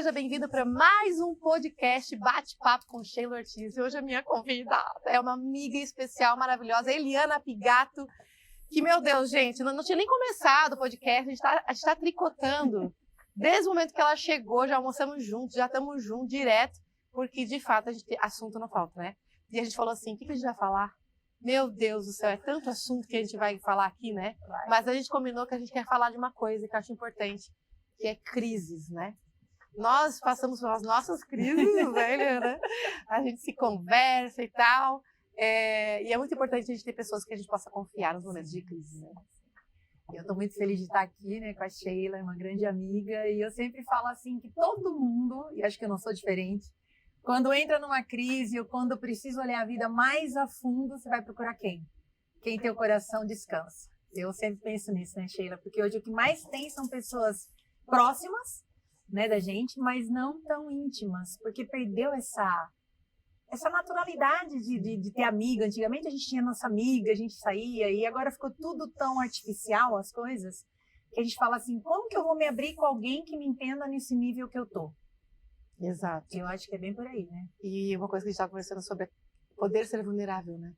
seja bem-vindo para mais um podcast Bate-Papo com Sheila Ortiz. E hoje a minha convidada é uma amiga especial, maravilhosa, Eliana Pigato, que, meu Deus, gente, não tinha nem começado o podcast, a gente tá tricotando. Desde o momento que ela chegou, já almoçamos juntos, já estamos juntos direto, porque, de fato, assunto não falta, né? E a gente falou assim, o que a gente vai falar? Meu Deus do céu, é tanto assunto que a gente vai falar aqui, né? Mas a gente combinou que a gente quer falar de uma coisa que eu acho importante, que é crises, né? Nós passamos pelas nossas crises, né, Eliana? A gente se conversa e tal. E é muito importante a gente ter pessoas que a gente possa confiar nos momentos de crise, né? Eu estou muito feliz de estar aqui, né, com a Sheila, uma grande amiga, e eu sempre falo assim que todo mundo, e acho que eu não sou diferente, quando entra numa crise ou quando precisa olhar a vida mais a fundo, você vai procurar quem? Quem tem o coração descansa. Eu sempre penso nisso, né, Sheila? Porque hoje o que mais tem são pessoas próximas, né, da gente, mas não tão íntimas, porque perdeu essa naturalidade de ter amiga. Antigamente a gente tinha nossa amiga, a gente saía, e agora ficou tudo tão artificial, as coisas, que a gente fala assim, como que eu vou me abrir com alguém que me entenda nesse nível que eu tô? Exato. Eu acho que é bem por aí, né? E uma coisa que a gente estava conversando sobre é poder ser vulnerável, né?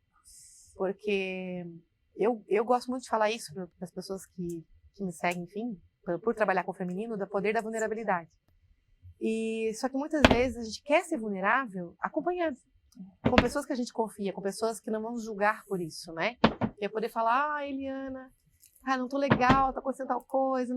Porque eu gosto muito de falar isso para as pessoas que me seguem, enfim, por trabalhar com o feminino, do poder da vulnerabilidade. E só que muitas vezes a gente quer ser vulnerável acompanhado, com pessoas que a gente confia, com pessoas que não vão julgar por isso, né? E é poder falar, Eliana, não tô legal, tá acontecendo tal coisa,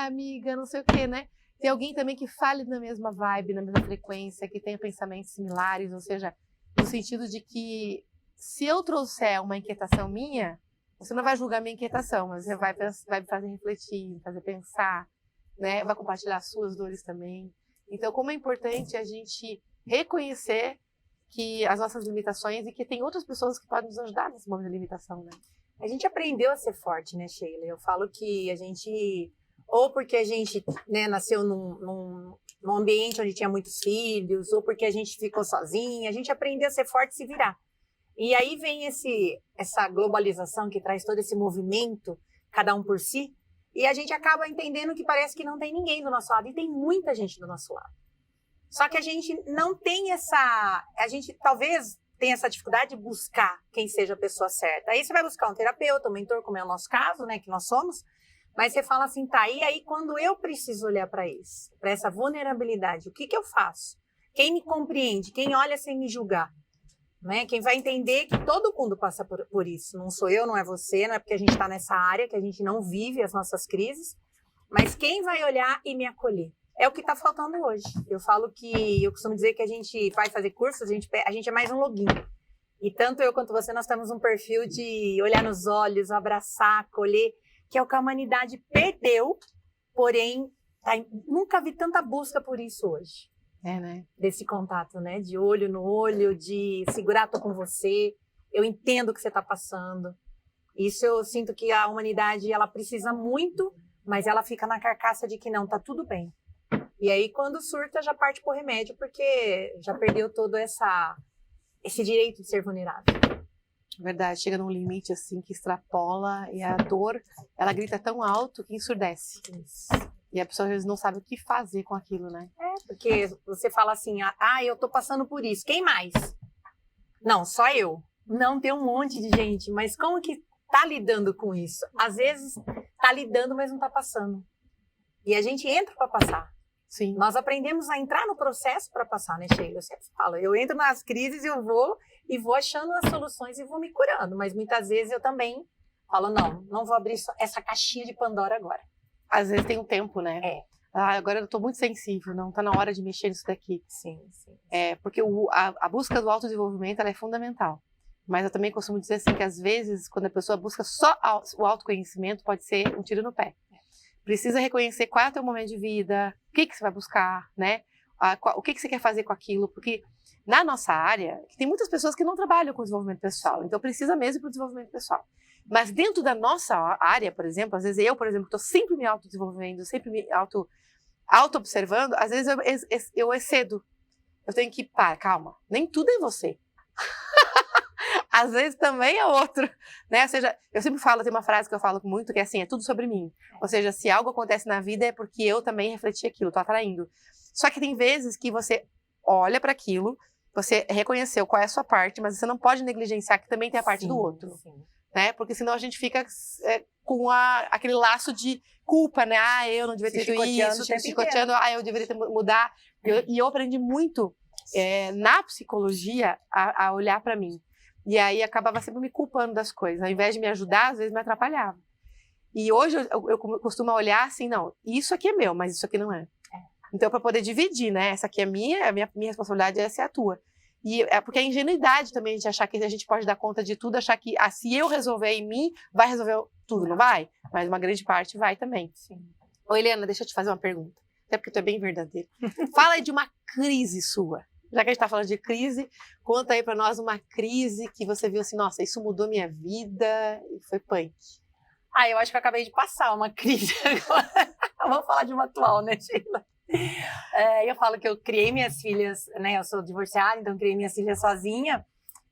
amiga, não sei o quê, né? Tem alguém também que fale na mesma vibe, na mesma frequência, que tenha pensamentos similares, ou seja, no sentido de que se eu trouxer uma inquietação minha, você não vai julgar minha inquietação, mas você vai me fazer refletir, me fazer pensar, né? Vai compartilhar as suas dores também. Então, como é importante a gente reconhecer que as nossas limitações e que tem outras pessoas que podem nos ajudar nesse momento de limitação, né? A gente aprendeu a ser forte, né, Sheila? Eu falo que a gente, ou porque a gente, né, nasceu num ambiente onde tinha muitos filhos, ou porque a gente ficou sozinha, a gente aprendeu a ser forte e se virar. E aí vem essa globalização que traz todo esse movimento, cada um por si, e a gente acaba entendendo que parece que não tem ninguém do nosso lado, e tem muita gente do nosso lado. Só que a gente não tem a gente talvez tenha essa dificuldade de buscar quem seja a pessoa certa. Aí você vai buscar um terapeuta, um mentor, como é o nosso caso, né, que nós somos, mas você fala assim, tá, e aí quando eu preciso olhar para isso, para essa vulnerabilidade, o que eu faço? Quem me compreende? Quem olha sem me julgar? Né? Quem vai entender que todo mundo passa por isso, não sou eu, não é você, não é porque a gente está nessa área que a gente não vive as nossas crises, mas quem vai olhar e me acolher? É o que está faltando hoje. Eu costumo dizer que a gente vai fazer cursos, a gente é mais um login. E tanto eu quanto você, nós temos um perfil de olhar nos olhos, abraçar, acolher, que é o que a humanidade perdeu, porém, nunca vi tanta busca por isso hoje. Né? Desse contato, né? De olho no olho, de segurar, tô com você, eu entendo o que você está passando. Isso eu sinto que a humanidade, ela precisa muito, mas ela fica na carcaça de que não, tá tudo bem. E aí, quando surta, já parte pro remédio, porque já perdeu todo esse direito de ser vulnerável. Verdade, chega num limite assim que extrapola e a dor, ela grita tão alto que ensurdece. Isso. E a pessoa às vezes não sabe o que fazer com aquilo, né? Porque você fala assim, eu tô passando por isso, quem mais? Não, só eu. Não, tem um monte de gente, mas como que tá lidando com isso? Às vezes tá lidando, mas não tá passando. E a gente entra para passar. Sim. Nós aprendemos a entrar no processo para passar, né, Sheila? Eu sempre falo, eu entro nas crises, eu vou achando as soluções e vou me curando, mas muitas vezes eu também falo, não vou abrir essa caixinha de Pandora agora. Às vezes tem um tempo, né? Agora eu tô muito sensível, não tá na hora de mexer nisso daqui. Sim. Porque a busca do autodesenvolvimento, ela é fundamental. Mas eu também costumo dizer assim que às vezes, quando a pessoa busca só o autoconhecimento, pode ser um tiro no pé. Precisa reconhecer qual é o teu momento de vida, o que você vai buscar, né? O que você quer fazer com aquilo, porque na nossa área, tem muitas pessoas que não trabalham com desenvolvimento pessoal, então precisa mesmo para o desenvolvimento pessoal. Mas dentro da nossa área, por exemplo, às vezes eu, por exemplo, estou sempre me autodesenvolvendo, sempre me auto-observando, às vezes eu excedo. Eu tenho que, calma, nem tudo é você. Às vezes também é outro, né? Ou seja, eu sempre falo, tem uma frase que eu falo muito, que é assim, é tudo sobre mim. Ou seja, se algo acontece na vida é porque eu também refleti aquilo, tô atraindo. Só que tem vezes que você olha para aquilo, você reconheceu qual é a sua parte, mas você não pode negligenciar que também tem a parte do outro. Sim. Né? Porque senão a gente fica com aquele laço de culpa, né? Ah, eu não devia ter feito isso, se chicoteando, eu deveria ter mudar. E eu aprendi muito na psicologia a olhar para mim. E aí acabava sempre me culpando das coisas. Ao invés de me ajudar, às vezes me atrapalhava. E hoje eu costumo olhar assim, não, isso aqui é meu, mas isso aqui não é. Então, para poder dividir, né? Essa aqui é minha, a minha responsabilidade, essa é a tua. E é porque é ingenuidade também a gente achar que a gente pode dar conta de tudo, achar que se eu resolver em mim, vai resolver tudo, não vai? Mas uma grande parte vai também. Sim. Ô, Helena, deixa eu te fazer uma pergunta. Até porque tu é bem verdadeira. Fala aí de uma crise sua. Já que a gente tá falando de crise, conta aí pra nós uma crise que você viu assim, nossa, isso mudou minha vida e foi punk. Eu acho que eu acabei de passar uma crise agora. Vamos falar de uma atual, né, Sheila? Eu falo que eu criei minhas filhas, né? Eu sou divorciada, então criei minhas filhas sozinha.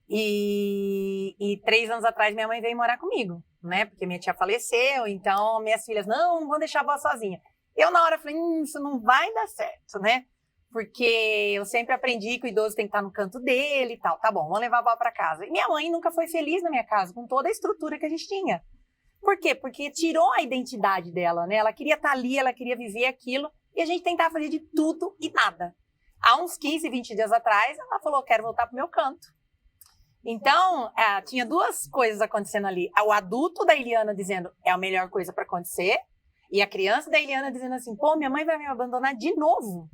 E 3 anos atrás minha mãe veio morar comigo, né? Porque minha tia faleceu, então minhas filhas, não vão deixar a avó sozinha. Eu na hora falei, isso não vai dar certo, né? Porque eu sempre aprendi que o idoso tem que estar no canto dele e tal. Tá bom, vamos levar a avó para casa. E minha mãe nunca foi feliz na minha casa, com toda a estrutura que a gente tinha. Por quê? Porque tirou a identidade dela, né? Ela queria estar ali, ela queria viver aquilo. E a gente tentava fazer de tudo e nada. Há uns 15, 20 dias atrás, ela falou, quero voltar pro meu canto. Então, tinha 2 coisas acontecendo ali. O adulto da Eliana dizendo, é a melhor coisa para acontecer. E a criança da Eliana dizendo assim, pô, minha mãe vai me abandonar de novo.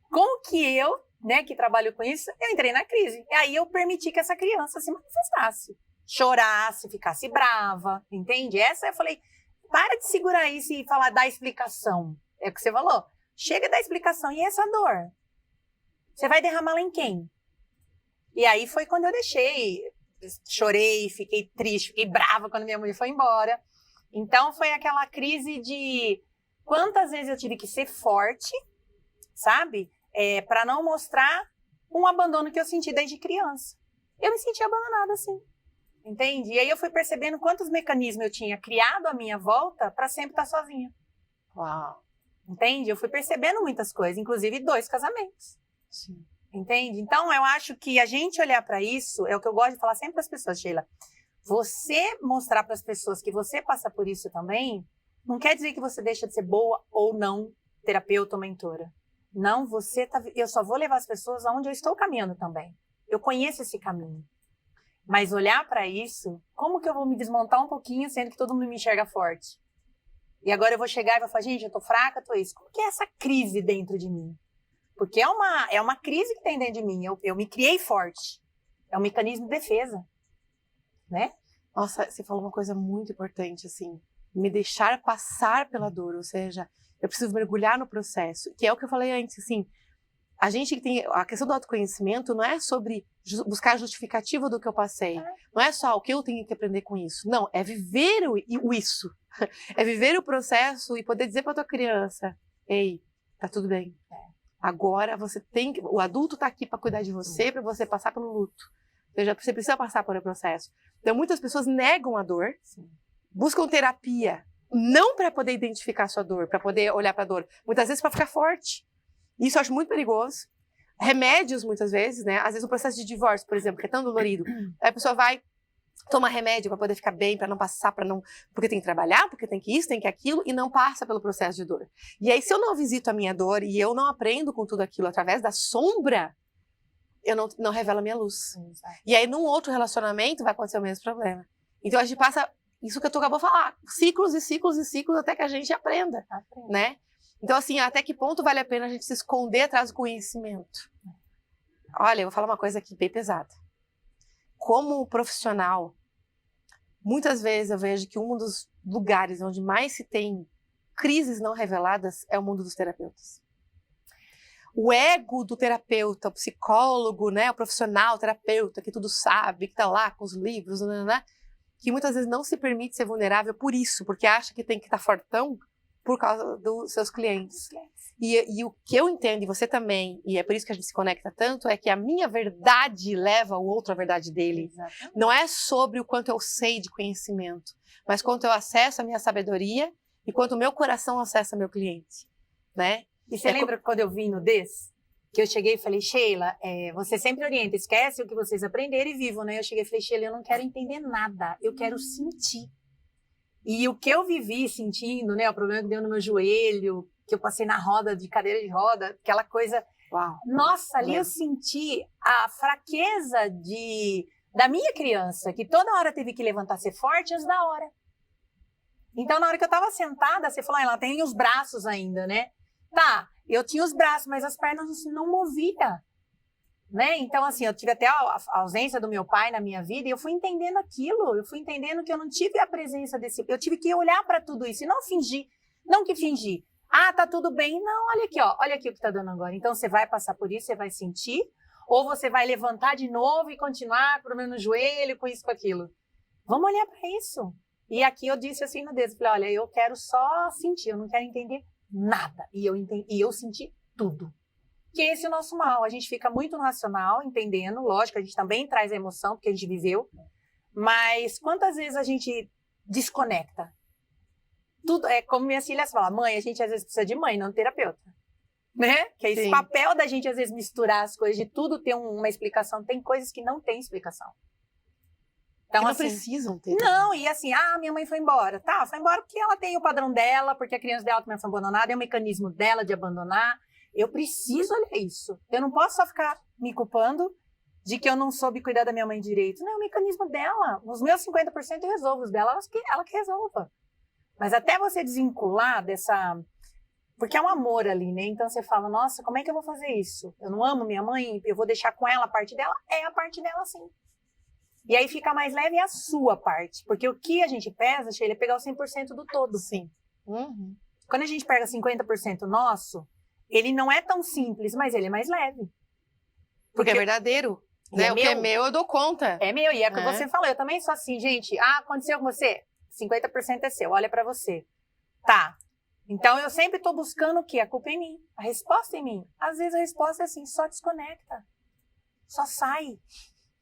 Como que eu, né, que trabalho com isso, eu entrei na crise. E aí eu permiti que essa criança se manifestasse. Chorasse, ficasse brava, entende? Essa eu falei, para de segurar isso e falar, dar explicação. É o que você falou. Chega da explicação. E essa dor? Você vai derramá-la em quem? E aí foi quando eu deixei. Chorei, fiquei triste, fiquei brava quando minha mãe foi embora. Então foi aquela crise de quantas vezes eu tive que ser forte, sabe? Para não mostrar um abandono que eu senti desde criança. Eu me senti abandonada assim. Entende? E aí eu fui percebendo quantos mecanismos eu tinha criado à minha volta para sempre estar sozinha. Uau! Entende? Eu fui percebendo muitas coisas, inclusive 2 casamentos. Sim. Entende? Então, eu acho que a gente olhar para isso, é o que eu gosto de falar sempre para as pessoas, Sheila. Você mostrar para as pessoas que você passa por isso também, não quer dizer que você deixa de ser boa ou não terapeuta ou mentora. Não, eu só vou levar as pessoas aonde eu estou caminhando também. Eu conheço esse caminho. Mas olhar para isso, como que eu vou me desmontar um pouquinho, sendo que todo mundo me enxerga forte? E agora eu vou chegar e vou falar, gente, eu tô fraca, tô isso. Como que é essa crise dentro de mim? Porque é uma crise que tem dentro de mim. Eu me criei forte. É um mecanismo de defesa. Né? Nossa, você falou uma coisa muito importante, assim. Me deixar passar pela dor. Ou seja, eu preciso mergulhar no processo. Que é o que eu falei antes, assim. A gente que tem... A questão do autoconhecimento não é sobre buscar justificativa do que eu passei. Não é só o que eu tenho que aprender com isso. Não, é viver o isso. É viver o processo e poder dizer para tua criança, ei, tá tudo bem. Agora o adulto tá aqui para cuidar de você, para você passar pelo luto. Ou seja, você precisa passar por esse processo. Então, muitas pessoas negam a dor, buscam terapia, não para poder identificar a sua dor, para poder olhar para a dor. Muitas vezes para ficar forte. Isso eu acho muito perigoso. Remédios, muitas vezes, né? Às vezes o processo de divórcio, por exemplo, que é tão dolorido. Aí a pessoa vai, toma remédio para poder ficar bem, para não passar, porque tem que trabalhar, porque tem que isso, tem que aquilo, e não passa pelo processo de dor. E aí, se eu não visito a minha dor e eu não aprendo com tudo aquilo através da sombra, eu não revelo a minha luz. E aí, num outro relacionamento, vai acontecer o mesmo problema. Então, a gente passa, isso que tu acabou de falar, ciclos e ciclos e ciclos até que a gente aprenda, né? Então, assim, até que ponto vale a pena a gente se esconder atrás do conhecimento? Olha, eu vou falar uma coisa aqui bem pesada. Como profissional, muitas vezes eu vejo que um dos lugares onde mais se tem crises não reveladas é o mundo dos terapeutas. O ego do terapeuta, o psicólogo, né, o profissional, o terapeuta que tudo sabe, que está lá com os livros, né, que muitas vezes não se permite ser vulnerável por isso, porque acha que tem que estar fortão por causa dos seus clientes. E o que eu entendo, e você também, e é por isso que a gente se conecta tanto, é que a minha verdade leva o outro à verdade dele. Exatamente. Não é sobre o quanto eu sei de conhecimento, mas quanto eu acesso a minha sabedoria e quanto o meu coração acessa meu cliente, né? E você lembra quando eu vim no DES? Que eu cheguei e falei, Sheila, você sempre orienta, esquece o que vocês aprenderam e vivam, né? Eu cheguei e falei, Sheila, eu não quero entender nada, eu quero sentir. E o que eu vivi sentindo, né? O problema que deu no meu joelho, que eu passei na roda de cadeira de roda, aquela coisa... Uau. Nossa, ali eu senti a fraqueza da minha criança, que toda hora teve que levantar, ser forte antes da hora. Então, na hora que eu tava sentada, você falou, ela tem os braços ainda, né? Tá, eu tinha os braços, mas as pernas não moviam, né? Então, assim, eu tive até a ausência do meu pai na minha vida e eu fui entendendo aquilo, eu fui entendendo que eu não tive a presença desse... Eu tive que olhar para tudo isso e não fingir, não que fingir. Ah, tá tudo bem. Não, olha aqui, ó, olha aqui o que tá dando agora. Então, você vai passar por isso, você vai sentir, ou você vai levantar de novo e continuar com problema no joelho, com isso, com aquilo. Vamos olhar para isso. E aqui eu disse assim no dedo, falei, olha, eu quero só sentir, eu não quero entender nada. E eu senti tudo. Que esse é o nosso mal. A gente fica muito no racional, entendendo, lógico, a gente também traz a emoção, porque a gente viveu, mas quantas vezes a gente desconecta? Tudo, como minhas filhas falam, mãe, a gente às vezes precisa de mãe, não de terapeuta. Né? Que é esse papel da gente às vezes misturar as coisas, de tudo ter uma explicação. Tem coisas que não tem explicação. Então, que não assim, precisam ter. Não, e assim, minha mãe foi embora. Tá, foi embora porque ela tem o padrão dela, porque a criança dela também foi abandonada, é o mecanismo dela de abandonar. Eu preciso olhar isso. Eu não posso só ficar me culpando de que eu não soube cuidar da minha mãe direito. Não, é o mecanismo dela. Os meus 50% eu resolvo, os dela, ela que resolva. Mas até você desvincular dessa... Porque é um amor ali, né? Então você fala, nossa, como é que eu vou fazer isso? Eu não amo minha mãe, eu vou deixar com ela a parte dela? É a parte dela, sim. E aí fica mais leve a sua parte. Porque o que a gente pesa, Sheila, é pegar o 100% do todo. Sim. Uhum. Quando a gente pega 50% nosso, ele não é tão simples, mas ele é mais leve. Porque é verdadeiro. Né? O que é meu, eu dou conta. É meu, e é o que você falou. Eu também sou assim, gente. Aconteceu com você? 50% é seu, olha pra você. Tá. Então, eu sempre tô buscando o quê? A culpa é em mim. A resposta é em mim. Às vezes a resposta é assim, só desconecta. Só sai.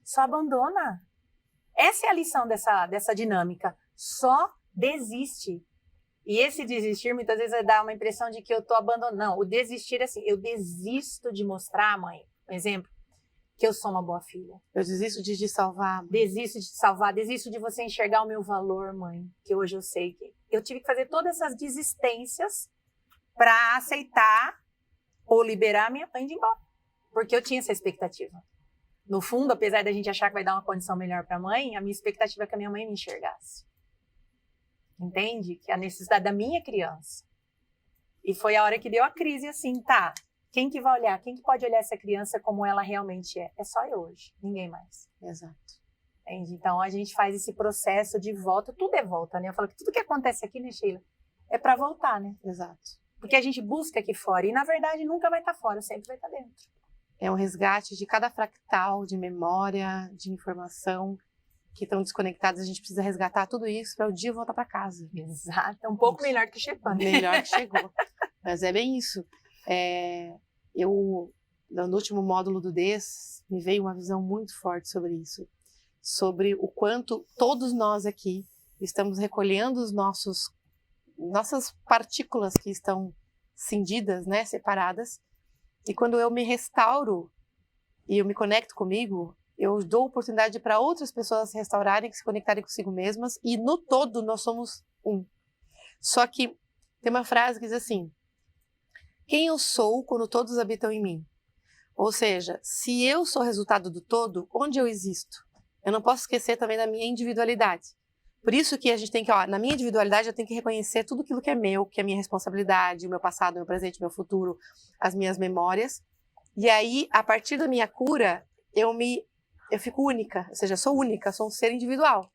Só abandona. Essa é a lição dessa dinâmica. Só desiste. E esse desistir, muitas vezes, vai dar uma impressão de que eu tô abandonando. Não, o desistir é assim, eu desisto de mostrar, mãe, por exemplo, que eu sou uma boa filha. Eu desisto de te salvar. Mãe. Desisto de te salvar, desisto de você enxergar o meu valor, mãe, que hoje eu sei que... Eu tive que fazer todas essas desistências para aceitar ou liberar a minha mãe de ir embora. Porque eu tinha essa expectativa. No fundo, apesar da gente achar que vai dar uma condição melhor para a mãe, a minha expectativa é que a minha mãe me enxergasse. Entende? Que é a necessidade da minha criança. E foi a hora que deu a crise assim, tá... Quem que vai olhar? Quem que pode olhar essa criança como ela realmente é? É só eu hoje, ninguém mais. Exato. Entende? Então, a gente faz esse processo de volta, tudo é volta, né? Eu falo que tudo que acontece aqui, né, Sheila, é para voltar, né? Exato. Porque a gente busca aqui fora e, na verdade, nunca vai estar fora, sempre vai estar dentro. É um resgate de cada fractal de memória, de informação que estão desconectadas. A gente precisa resgatar tudo isso para o dia voltar para casa. Exato. É um pouco melhor que chegou, né? Melhor que chegou. Mas é bem isso. Eu, no último módulo do DES, me veio uma visão muito forte sobre isso. Sobre o quanto todos nós aqui estamos recolhendo nossas partículas que estão cindidas, né, separadas. E quando eu me restauro e eu me conecto comigo, eu dou oportunidade para outras pessoas se restaurarem, se conectarem consigo mesmas. E no todo nós somos um. Só que tem uma frase que diz assim: quem eu sou quando todos habitam em mim? Ou seja, se eu sou resultado do todo, onde eu existo? Eu não posso esquecer também da minha individualidade. Por isso que a gente tem que, na minha individualidade, eu tenho que reconhecer tudo aquilo que é meu, que é minha responsabilidade, o meu passado, o meu presente, o meu futuro, as minhas memórias. E aí, a partir da minha cura, eu fico única, ou seja, eu sou única, sou um ser individual.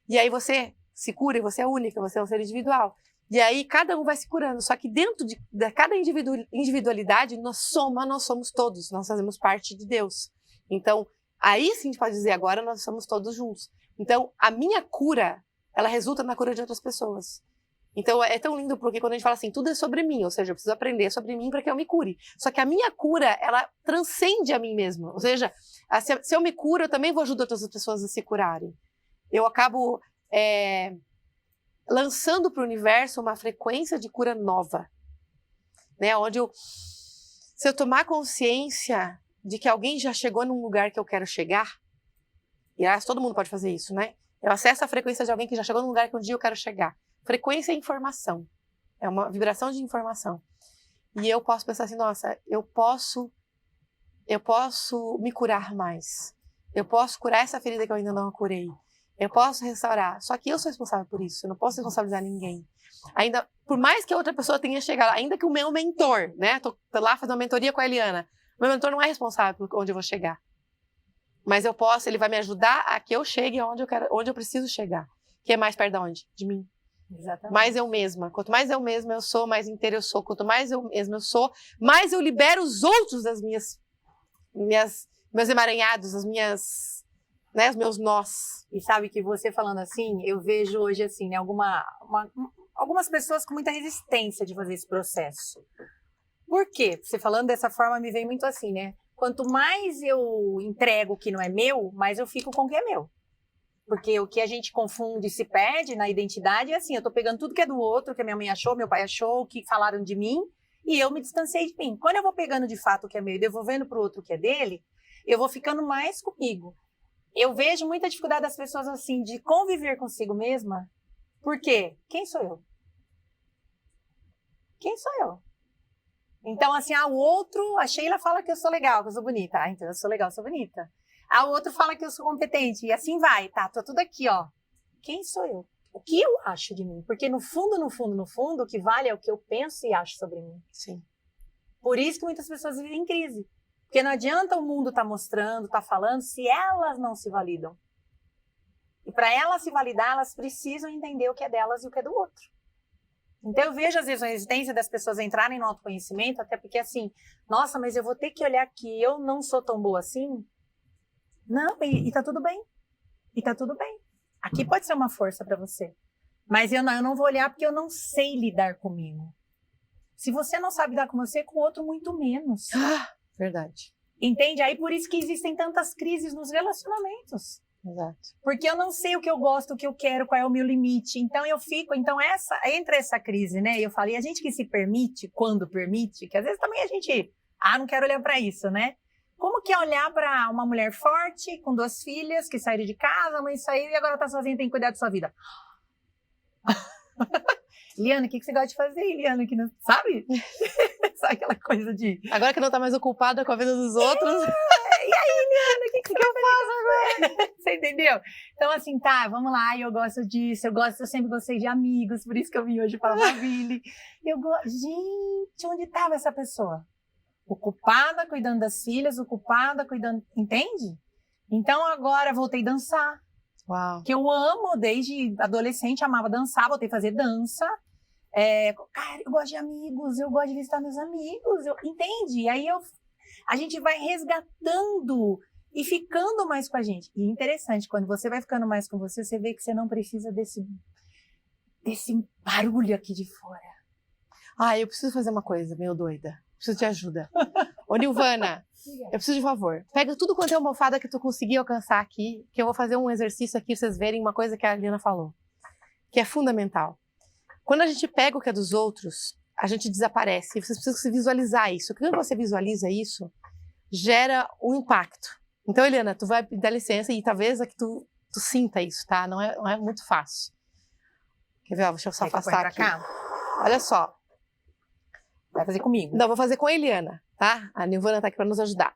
E aí você se cura e você é única, você é um ser individual. E aí cada um vai se curando, só que dentro de cada individualidade nós somos todos, nós fazemos parte de Deus. Então, aí sim a gente pode dizer, agora nós somos todos juntos. Então, a minha cura, ela resulta na cura de outras pessoas. Então, é tão lindo porque quando a gente fala assim, tudo é sobre mim, ou seja, eu preciso aprender sobre mim para que eu me cure. Só que a minha cura, ela transcende a mim mesma. Ou seja, se eu me curo, eu também vou ajudar outras pessoas a se curarem. Eu acabo... lançando para o universo uma frequência de cura nova. né? Se eu tomar consciência de que alguém já chegou num lugar que eu quero chegar, e aliás, todo mundo pode fazer isso, né? Eu acesso a frequência de alguém que já chegou num lugar que um dia eu quero chegar. Frequência é informação. É uma vibração de informação. E eu posso pensar assim, nossa, eu posso me curar mais. Eu posso curar essa ferida que eu ainda não curei. Eu posso restaurar. Só que eu sou responsável por isso. Eu não posso responsabilizar ninguém. Ainda, por mais que a outra pessoa tenha chegado, ainda que o meu mentor, né? Tô lá fazendo uma mentoria com a Eliana. Meu mentor não é responsável por onde eu vou chegar. Mas eu posso, ele vai me ajudar a que eu chegue onde eu preciso chegar. Que é mais perto de onde? De mim. Exatamente. Mais eu mesma. Quanto mais eu mesma eu sou, mais inteira eu sou. Quanto mais eu mesma eu sou, mais eu libero os outros das meus emaranhados, os meus nós. E sabe que você falando assim, eu vejo hoje assim, né, algumas pessoas com muita resistência de fazer esse processo. Por quê? Você falando dessa forma me vem muito assim, né? Quanto mais eu entrego o que não é meu, mais eu fico com o que é meu. Porque o que a gente confunde e se perde na identidade é assim, eu tô pegando tudo que é do outro, que a minha mãe achou, meu pai achou, o que falaram de mim, e eu me distanciei de mim. Quando eu vou pegando de fato o que é meu e devolvendo pro outro o que é dele, eu vou ficando mais comigo. Eu vejo muita dificuldade das pessoas assim, de conviver consigo mesma. Por quê? Quem sou eu? Quem sou eu? Então, assim, o outro, a Sheila fala que eu sou legal, que eu sou bonita. Então eu sou legal, eu sou bonita. O outro fala que eu sou competente. E assim vai, tá? Tô tudo aqui, ó. Quem sou eu? O que eu acho de mim? Porque no fundo, o que vale é o que eu penso e acho sobre mim. Sim. Por isso que muitas pessoas vivem em crise. Porque não adianta o mundo tá mostrando, tá falando, se elas não se validam. E para elas se validar, elas precisam entender o que é delas e o que é do outro. Então eu vejo às vezes a resistência das pessoas entrarem no autoconhecimento, até porque assim, nossa, mas eu vou ter que olhar que eu não sou tão boa assim. Não, e tá tudo bem. E tá tudo bem. Aqui pode ser uma força para você. Mas eu não vou olhar porque eu não sei lidar comigo. Se você não sabe lidar com você, com o outro muito menos. Verdade. Entende? Aí por isso que existem tantas crises nos relacionamentos. Exato. Porque eu não sei o que eu gosto, o que eu quero, qual é o meu limite. Então entra essa crise, né? Eu falei, a gente que se permite, quando permite, que às vezes também a gente, não quero olhar para isso, né? Como que é olhar para uma mulher forte, com 2 filhas, que saíram de casa, a mãe saiu e agora tá sozinha, tem que cuidar da sua vida. Liana, o que você gosta de fazer, Liana? Que não, sabe? Sabe aquela coisa de... Agora que não tá mais ocupada com a vida dos outros... E aí, Liana, o que eu faço agora? Você entendeu? Então, assim, tá, vamos lá, eu gosto disso, eu sempre gostei de amigos, por isso que eu vim hoje para Alphaville. Gente, onde estava essa pessoa? Ocupada cuidando das filhas, ocupada cuidando... Entende? Então, agora voltei a dançar. Uau. Que eu amo, desde adolescente, amava dançar, voltei a fazer dança. Cara, eu gosto de amigos, eu gosto de visitar meus amigos, entende? E aí a gente vai resgatando e ficando mais com a gente. E interessante, quando você vai ficando mais com você, você vê que você não precisa desse barulho aqui de fora. Eu preciso fazer uma coisa, meio doida. Preciso de ajuda. Ô, Nilvana, eu preciso de favor. Pega tudo quanto é almofada que tu conseguir alcançar aqui, que eu vou fazer um exercício aqui pra vocês verem uma coisa que a Liana falou, que é fundamental. Quando a gente pega o que é dos outros, a gente desaparece. E vocês precisam se visualizar isso. Quando você visualiza isso, gera um impacto. Então, Eliana, tu vai dar licença e talvez aqui tu sinta isso, tá? Não é muito fácil. Quer ver? Deixa eu só afastar aqui. Cá? Olha só. Vai fazer comigo? Não, vou fazer com a Eliana, tá? A Nilvana tá aqui para nos ajudar.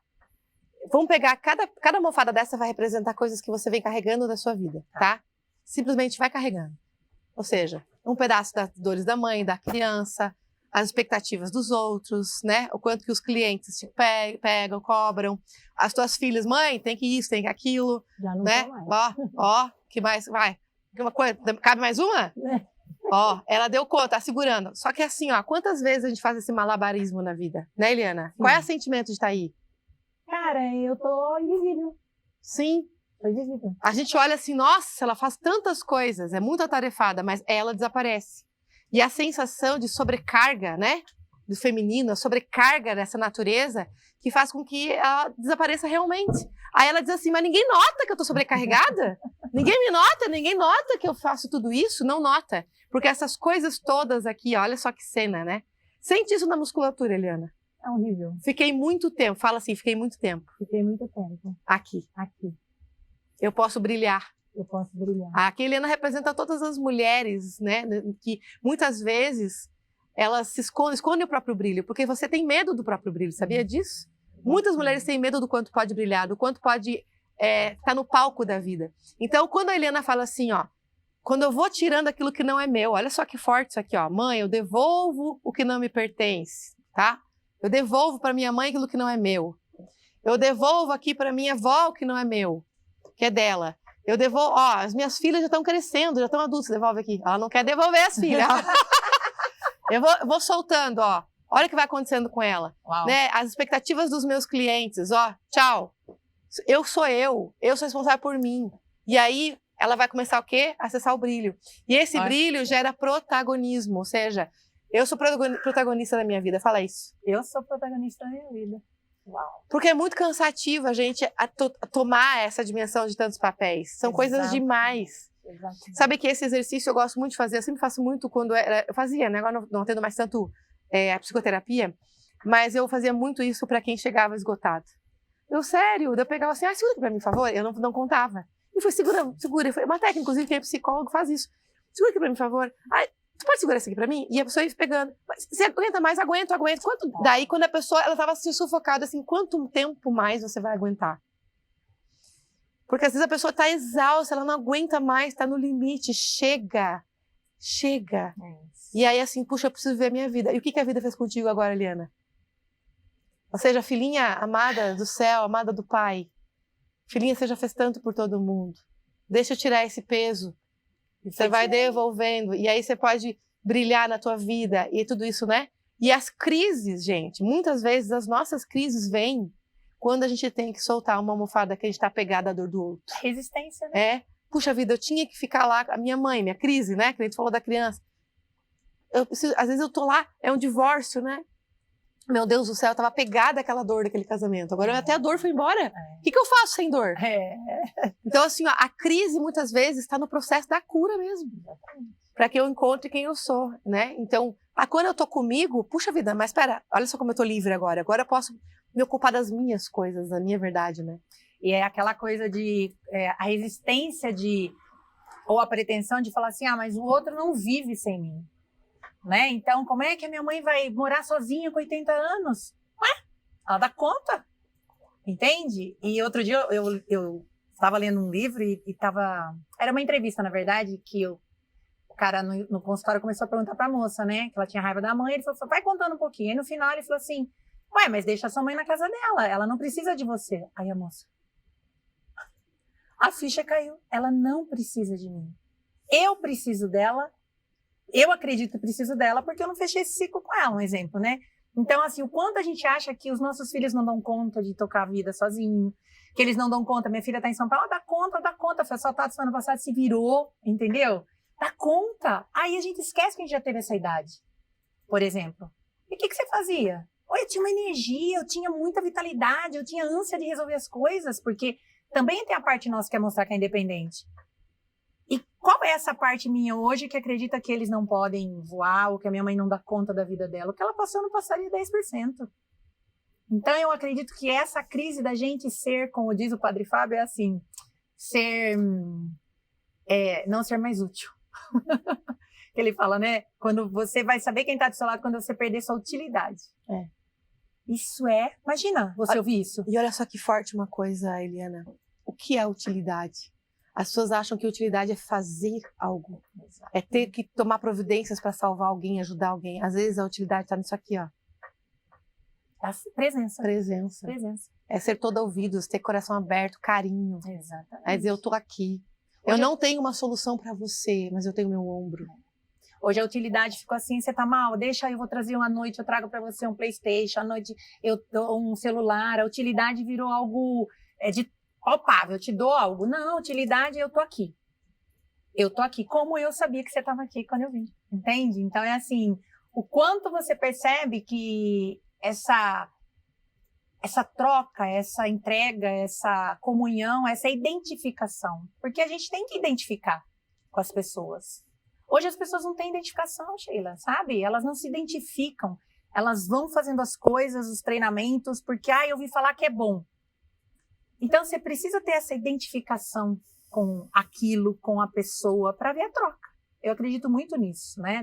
Vamos pegar, cada almofada dessa vai representar coisas que você vem carregando da sua vida, tá? Simplesmente vai carregando. Ou seja, um pedaço das dores da mãe, da criança, as expectativas dos outros, né? O quanto que os clientes te pegam, cobram. As tuas filhas, mãe, tem que isso, tem que aquilo. Já não né? Mais. Ó, que mais? Vai. Uma coisa, cabe mais uma? Ó, ela deu conta, tá segurando. Só que assim, ó, quantas vezes a gente faz esse malabarismo na vida? Né, Eliana? Sim. Qual é o sentimento de estar aí? Cara, eu tô invisível. Sim. Tô invisível. A gente olha assim, nossa, ela faz tantas coisas, é muito atarefada, mas ela desaparece. E a sensação de sobrecarga, né, do feminino, a sobrecarga dessa natureza, que faz com que ela desapareça realmente. Aí ela diz assim, mas ninguém nota que eu tô sobrecarregada? Ninguém me nota? Ninguém nota que eu faço tudo isso? Não nota. Porque essas coisas todas aqui, olha só que cena, né? Sente isso na musculatura, Eliana. É horrível. Fiquei muito tempo. Fala assim, fiquei muito tempo. Fiquei muito tempo. Aqui. Eu posso brilhar. Eu posso brilhar. Aqui a Eliana representa todas as mulheres, né? Que muitas vezes elas se escondem o próprio brilho, porque você tem medo do próprio brilho, sabia disso? Muitas mulheres têm medo do quanto pode brilhar, do quanto pode estar no palco da vida. Então, quando a Eliana fala assim, ó, quando eu vou tirando aquilo que não é meu, olha só que forte isso aqui, ó, mãe, eu devolvo o que não me pertence, tá? Eu devolvo para minha mãe aquilo que não é meu. Eu devolvo aqui para minha avó o que não é meu, que é dela. Eu devolvo, ó, as minhas filhas já estão crescendo, já estão adultas, devolve aqui. Ela não quer devolver as filhas. Eu vou soltando, ó. Olha o que vai acontecendo com ela. Né? As expectativas dos meus clientes, ó, tchau. Eu sou responsável por mim. E aí, ela vai começar o quê? Acessar o brilho. E esse brilho gera protagonismo, ou seja, eu sou protagonista da minha vida. Fala isso. Eu sou protagonista da minha vida. Uau. Porque é muito cansativo a gente tomar essa dimensão de tantos papéis. São coisas demais. Exatamente. Sabe que esse exercício eu gosto muito de fazer, eu sempre faço muito quando eu fazia, né? Agora não tendo mais tanto a psicoterapia, mas eu fazia muito isso para quem chegava esgotado. Sério, eu pegava assim, segura aqui pra mim, por favor, eu não contava. E foi, segura, foi uma técnica, inclusive, quem é psicólogo faz isso. Segura aqui pra mim, por favor. Tu pode segurar isso aqui pra mim? E a pessoa ia pegando. Você aguenta mais? Aguento. Daí, quando a pessoa, ela tava assim, sufocada, assim, quanto tempo mais você vai aguentar? Porque às vezes a pessoa está exausta, ela não aguenta mais, está no limite. Chega. E aí assim, puxa, eu preciso ver a minha vida. E o que a vida fez contigo agora, Eliana? Ou seja, filhinha amada do céu, amada do Pai. Filhinha, você já fez tanto por todo mundo. Deixa eu tirar esse peso. Você vai devolvendo. E aí você pode brilhar na tua vida. E tudo isso, né? E as crises, gente, muitas vezes as nossas crises vêm quando a gente tem que soltar uma almofada que a gente está pegada à dor do outro. Resistência, né? Puxa vida, eu tinha que ficar lá, a minha mãe, minha crise, né? Que a gente falou da criança. Às vezes eu tô lá, é um divórcio, né? Meu Deus do céu, eu tava pegada àquela dor daquele casamento. Agora até a dor foi embora. O que eu faço sem dor? Então, assim, ó, a crise muitas vezes está no processo da cura mesmo. Para que eu encontre quem eu sou, né? Então, quando eu tô comigo, puxa vida, mas espera, olha só como eu tô livre agora. Agora eu posso me ocupar das minhas coisas, da minha verdade, né? E é aquela coisa de a resistência ou a pretensão de falar assim, mas o outro não vive sem mim, né? Então, como é que a minha mãe vai morar sozinha com 80 anos? Ela dá conta, entende? E outro dia eu estava lendo um livro era uma entrevista, na verdade, que o cara no consultório começou a perguntar para a moça, né? Que ela tinha raiva da mãe, ele falou, vai contando um pouquinho. Aí no final ele falou assim, mas deixa a sua mãe na casa dela, ela não precisa de você. Aí a moça, a ficha caiu, ela não precisa de mim. Eu preciso dela, eu acredito que preciso dela porque eu não fechei esse ciclo com ela, um exemplo, né? Então, assim, o quanto a gente acha que os nossos filhos não dão conta de tocar a vida sozinho, que eles não dão conta, minha filha tá em São Paulo, dá conta, foi assaltada semana passada, se virou, entendeu? Dá conta. Aí a gente esquece que a gente já teve essa idade, por exemplo. E o que você fazia? Eu tinha uma energia, eu tinha muita vitalidade, eu tinha ânsia de resolver as coisas, porque também tem a parte nossa que é mostrar que é independente. E qual é essa parte minha hoje que acredita que eles não podem voar ou que a minha mãe não dá conta da vida dela? O que ela passou não passaria 10%. Então eu acredito que essa crise da gente ser, como diz o Padre Fábio, é assim, não ser mais útil. Ele fala, né? Quando você vai saber quem está do seu lado quando você perder sua utilidade. Isso imagina você ouvir isso. E olha só que forte uma coisa, Eliana. O que é utilidade? As pessoas acham que utilidade é fazer algo. É ter que tomar providências para salvar alguém, ajudar alguém. Às vezes a utilidade está nisso aqui, ó. Presença. É ser todo ouvidos, ter coração aberto, carinho. Exatamente. É dizer, eu tô aqui. Eu não tenho uma solução para você, mas eu tenho meu ombro. Hoje a utilidade ficou assim, você tá mal, deixa eu vou trazer uma noite, eu trago para você um PlayStation, à noite eu dou um celular. A utilidade virou algo de palpável, eu te dou algo. Não, utilidade, eu tô aqui. Eu tô aqui, como eu sabia que você estava aqui quando eu vim, entende? Então é assim, o quanto você percebe que essa troca, essa entrega, essa comunhão, essa identificação, porque a gente tem que identificar com as pessoas. Hoje as pessoas não têm identificação, Sheila, sabe? Elas não se identificam. elas vão fazendo as coisas, os treinamentos, porque, eu ouvi falar que é bom. Então, você precisa ter essa identificação com aquilo, com a pessoa, para ver a troca. Eu acredito muito nisso, né?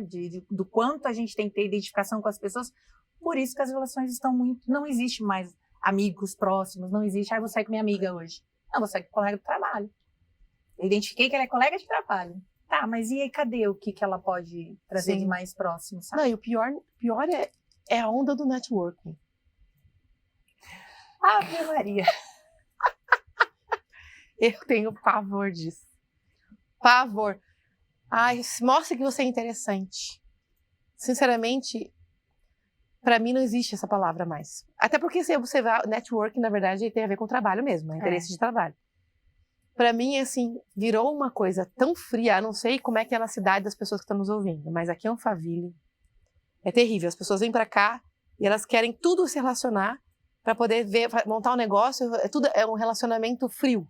Do quanto a gente tem que ter identificação com as pessoas. Por isso que as relações estão muito... Não existe mais amigos próximos, não existe, vou sair com minha amiga hoje. Não, vou sair com colega de trabalho. Eu identifiquei que ela é colega de trabalho. Tá, mas e aí, cadê o que ela pode trazer de mais próximo, sabe? Não, e o pior é a onda do networking. Ave Maria. Eu tenho pavor disso. Pavor. Ai, mostra que você é interessante. Sinceramente, para mim não existe essa palavra mais. Até porque se você vai, networking, na verdade, tem a ver com trabalho mesmo, interesse de trabalho. Para mim, assim, virou uma coisa tão fria, eu não sei como é que é na cidade das pessoas que estão nos ouvindo, mas aqui em Alphaville é terrível. As pessoas vêm para cá e elas querem tudo se relacionar para poder montar um negócio, tudo é um relacionamento frio.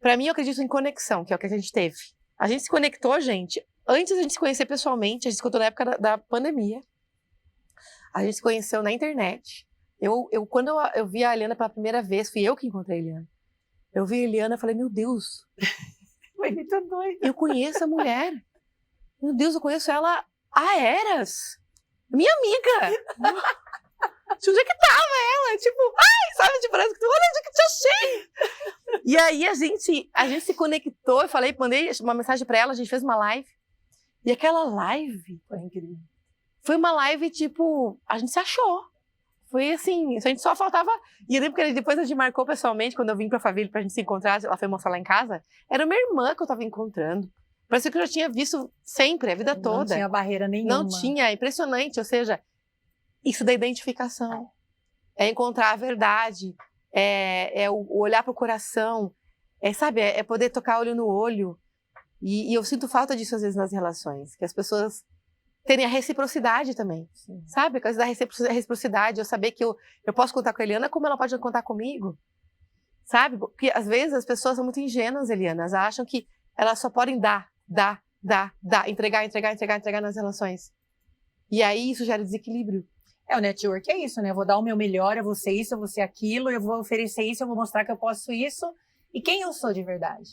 Para mim, eu acredito em conexão, que é o que a gente teve. A gente se conectou, gente, antes da gente se conhecer pessoalmente, a gente se conectou na época da pandemia. A gente se conheceu na internet. Quando eu vi a Eliana pela primeira vez, fui eu que encontrei a Eliana. Eu vi a Eliana e falei, meu Deus. Foi muito doido. Eu conheço a mulher. Meu Deus, eu conheço ela há eras. Minha amiga. Onde é que tava ela? Tipo, sabe, tipo, parece que olha onde é que te achei. E aí a gente se conectou, mandei uma mensagem pra ela, a gente fez uma live. E aquela live foi incrível. Foi uma live, tipo, a gente se achou. Foi assim, a gente só faltava... E eu lembro que depois a gente marcou pessoalmente, quando eu vim pra Faville pra gente se encontrar, ela foi mostrar lá em casa, era uma irmã que eu tava encontrando. Parecia que eu já tinha visto sempre, a vida toda. Não tinha barreira nenhuma. Não tinha, é impressionante. Ou seja, isso da identificação. É encontrar a verdade, é o olhar pro coração, sabe, é poder tocar olho no olho. E eu sinto falta disso às vezes nas relações, que as pessoas terem a reciprocidade também, sabe? A coisa da reciprocidade, eu saber que eu posso contar com a Eliana como ela pode contar comigo, sabe? Porque às vezes as pessoas são muito ingênuas, Eliana, elas acham que elas só podem dar, entregar nas relações. E aí isso gera desequilíbrio. O network é isso, né? Eu vou dar o meu melhor, eu vou ser isso, eu vou ser aquilo, eu vou oferecer isso, eu vou mostrar que eu posso isso. E quem eu sou de verdade?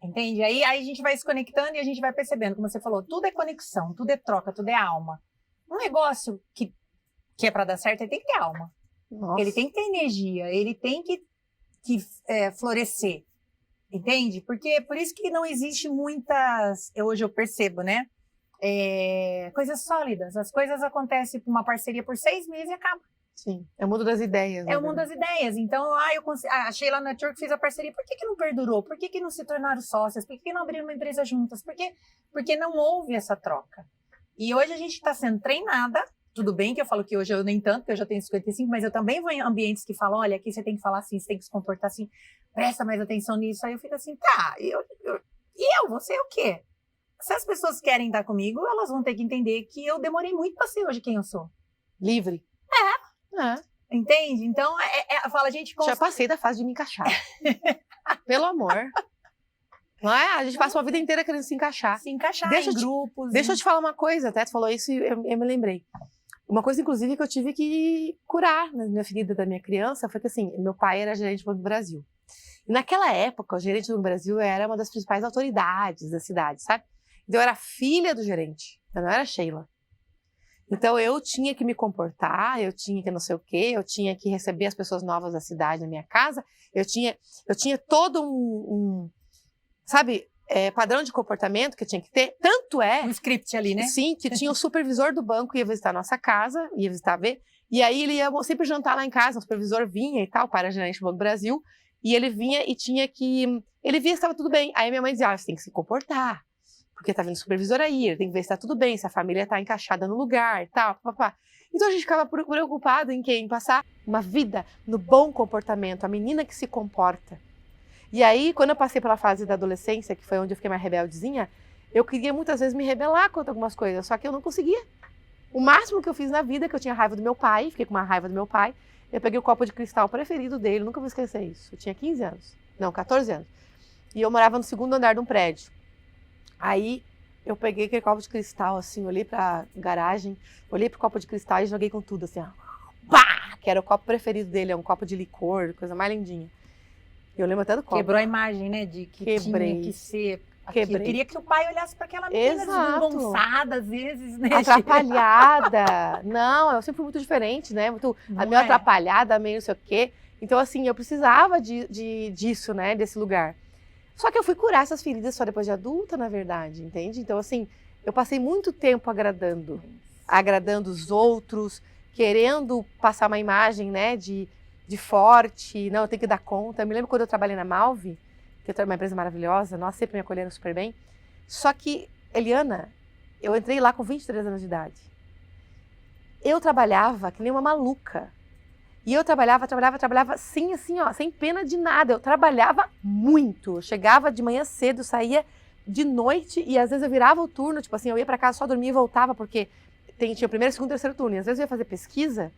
Entende? Aí a gente vai se conectando e a gente vai percebendo, como você falou, tudo é conexão, tudo é troca, tudo é alma. Um negócio que é para dar certo, ele tem que ter alma. Nossa. Ele tem que ter energia, ele tem que florescer. Entende? Porque por isso que não existe muitas... Hoje eu percebo, né? Coisas sólidas. As coisas acontecem por uma parceria por 6 meses e acaba. Sim, é o mundo das ideias. É o mundo das ideias. Então, a Sheila Network fez a parceria. Por que não perdurou? Por que não se tornaram sócias? Por que não abriram uma empresa juntas? Porque não houve essa troca. E hoje a gente está sendo treinada. Tudo bem que eu falo que hoje eu nem tanto, porque eu já tenho 55, mas eu também vou em ambientes que falam, olha, aqui você tem que falar assim, você tem que se comportar assim, presta mais atenção nisso. Aí eu fico assim, tá, vou ser o quê? Se as pessoas querem estar comigo, elas vão ter que entender que eu demorei muito para ser hoje quem eu sou. Livre. Entende? Então, fala, gente... Já passei da fase de me encaixar. Pelo amor. Não é? A gente passa uma vida inteira querendo se encaixar. Se encaixar em grupos. Deixa eu te falar uma coisa, até tu falou isso e eu me lembrei. Uma coisa, inclusive, que eu tive que curar na minha ferida da minha criança foi que, assim, meu pai era gerente do Banco do Brasil. E naquela época, o gerente do Banco do Brasil era uma das principais autoridades da cidade, sabe? Então, eu era filha do gerente, eu não era Sheila. Então, eu tinha que me comportar, eu tinha que não sei o quê, eu tinha que receber as pessoas novas da cidade na minha casa, eu tinha todo sabe, padrão de comportamento que eu tinha que ter. Tanto é... Um script ali, né? Sim, que tinha o supervisor do banco, ia visitar a nossa casa, ia visitar e aí ele ia sempre jantar lá em casa, o supervisor vinha e tal, para gerente do Banco do Brasil, e ele vinha e tinha que... Ele via se estava tudo bem. Aí minha mãe dizia, você tem que se comportar. Porque tá vindo o supervisor aí, ele tem que ver se tá tudo bem, se a família tá encaixada no lugar e tal, papá. Então a gente ficava preocupado em passar uma vida no bom comportamento, a menina que se comporta. E aí, quando eu passei pela fase da adolescência, que foi onde eu fiquei mais rebeldezinha, eu queria muitas vezes me rebelar contra algumas coisas, só que eu não conseguia. O máximo que eu fiz na vida, que eu tinha raiva do meu pai, fiquei com uma raiva do meu pai, eu peguei o copo de cristal preferido dele, nunca vou esquecer isso. Eu tinha 14 anos. E eu morava no 2º andar de um prédio. Aí, eu peguei aquele copo de cristal, assim, olhei pra garagem, olhei pro copo de cristal e joguei com tudo, assim, ó. Pá! Que era o copo preferido dele, é um copo de licor, coisa mais lindinha. Eu lembro até do copo. Quebrou a imagem, né, de que tinha que ser aquilo. Quebrei. Queria que o pai olhasse para aquela menina desengonçada, às vezes, né? Atrapalhada. Não, eu sempre fui muito diferente, né? Muito, meio atrapalhada, meio não sei o quê. Então, assim, eu precisava disso, né? Desse lugar. Só que eu fui curar essas feridas só depois de adulta, na verdade, entende? Então, assim, eu passei muito tempo agradando os outros, querendo passar uma imagem, né, de forte, não, eu tenho que dar conta. Eu me lembro quando eu trabalhei na Malve, que é uma empresa maravilhosa, nós sempre me acolheram super bem. Só que, Eliana, eu entrei lá com 23 anos de idade. Eu trabalhava que nem uma maluca. E eu trabalhava sem, assim, ó, sem pena de nada. Eu trabalhava muito. Eu chegava de manhã cedo, saía de noite e às vezes eu virava o turno, tipo assim, eu ia para casa só dormia e voltava, porque tinha o primeiro, segundo, terceiro turno. E às vezes eu ia fazer pesquisa,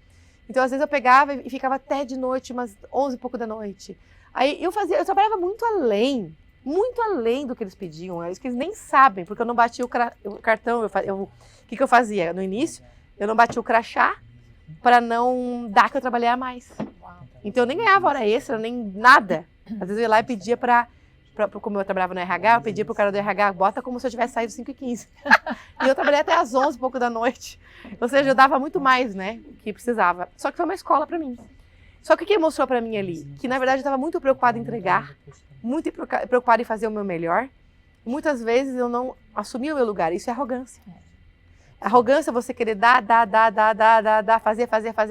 então às vezes eu pegava e ficava até de noite, umas 11 e pouco da noite. Aí eu trabalhava muito além do que eles pediam. É isso que eles nem sabem, porque eu não batia o cartão. O que eu fazia no início? Eu não batia o crachá para não dar que eu trabalhei a mais. Então eu nem ganhava hora extra, nem nada. Às vezes eu ia lá e pedia como eu trabalhava no RH, eu pedia pro cara do RH, bota como se eu tivesse saído 5h15. E eu trabalhei até às 11 e pouco da noite. Ou seja, eu dava muito mais, né, que precisava. Só que foi uma escola para mim. Só que o que mostrou para mim ali? Que na verdade eu estava muito preocupada em entregar, muito preocupada em fazer o meu melhor. Muitas vezes eu não assumi o meu lugar. Isso é arrogância. Arrogância é você querer dar,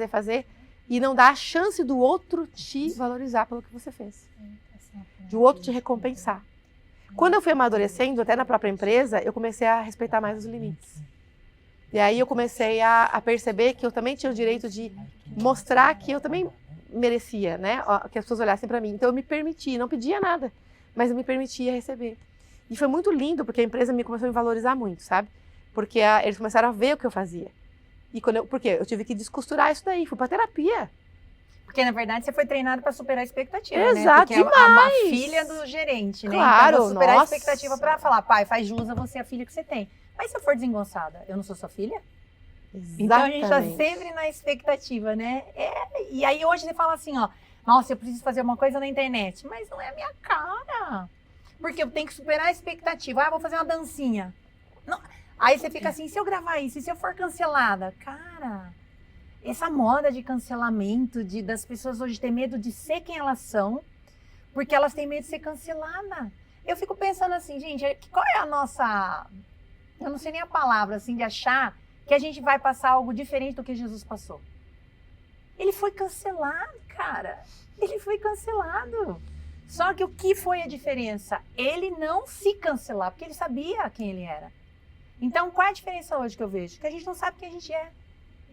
fazer, e não dar a chance do outro te valorizar pelo que você fez. De o outro te recompensar. Quando eu fui amadurecendo, até na própria empresa, eu comecei a respeitar mais os limites. E aí eu comecei a perceber que eu também tinha o direito de mostrar que eu também merecia, né? Que as pessoas olhassem para mim. Então eu me permitia, não pedia nada, mas eu me permitia receber. E foi muito lindo, porque a empresa começou a me valorizar muito, sabe? Porque eles começaram a ver o que eu fazia. E porque eu tive que descosturar isso daí, fui para terapia. Porque, na verdade, você foi treinado para superar a expectativa, Exato, né? Porque é uma filha do gerente, né? Claro, então, superar a expectativa para falar, pai, faz jus a você, a filha que você tem. Mas se eu for desengonçada, eu não sou sua filha? Exatamente. Então, a gente está sempre na expectativa, né? E aí, hoje, você fala assim, ó, nossa, eu preciso fazer uma coisa na internet. Mas não é a minha cara. Porque eu tenho que superar a expectativa. Ah, vou fazer uma dancinha. Não. Aí você fica assim, se eu gravar isso, e se eu for cancelada? Cara... Essa moda de cancelamento, das pessoas hoje ter medo de ser quem elas são, porque elas têm medo de ser cancelada. Eu fico pensando assim, gente, qual é a nossa... Eu não sei nem a palavra, assim, de achar que a gente vai passar algo diferente do que Jesus passou. Ele foi cancelado, cara. Ele foi cancelado. Só que o que foi a diferença? Ele não se cancelar, porque ele sabia quem ele era. Então, qual é a diferença hoje que eu vejo? Que a gente não sabe quem a gente é.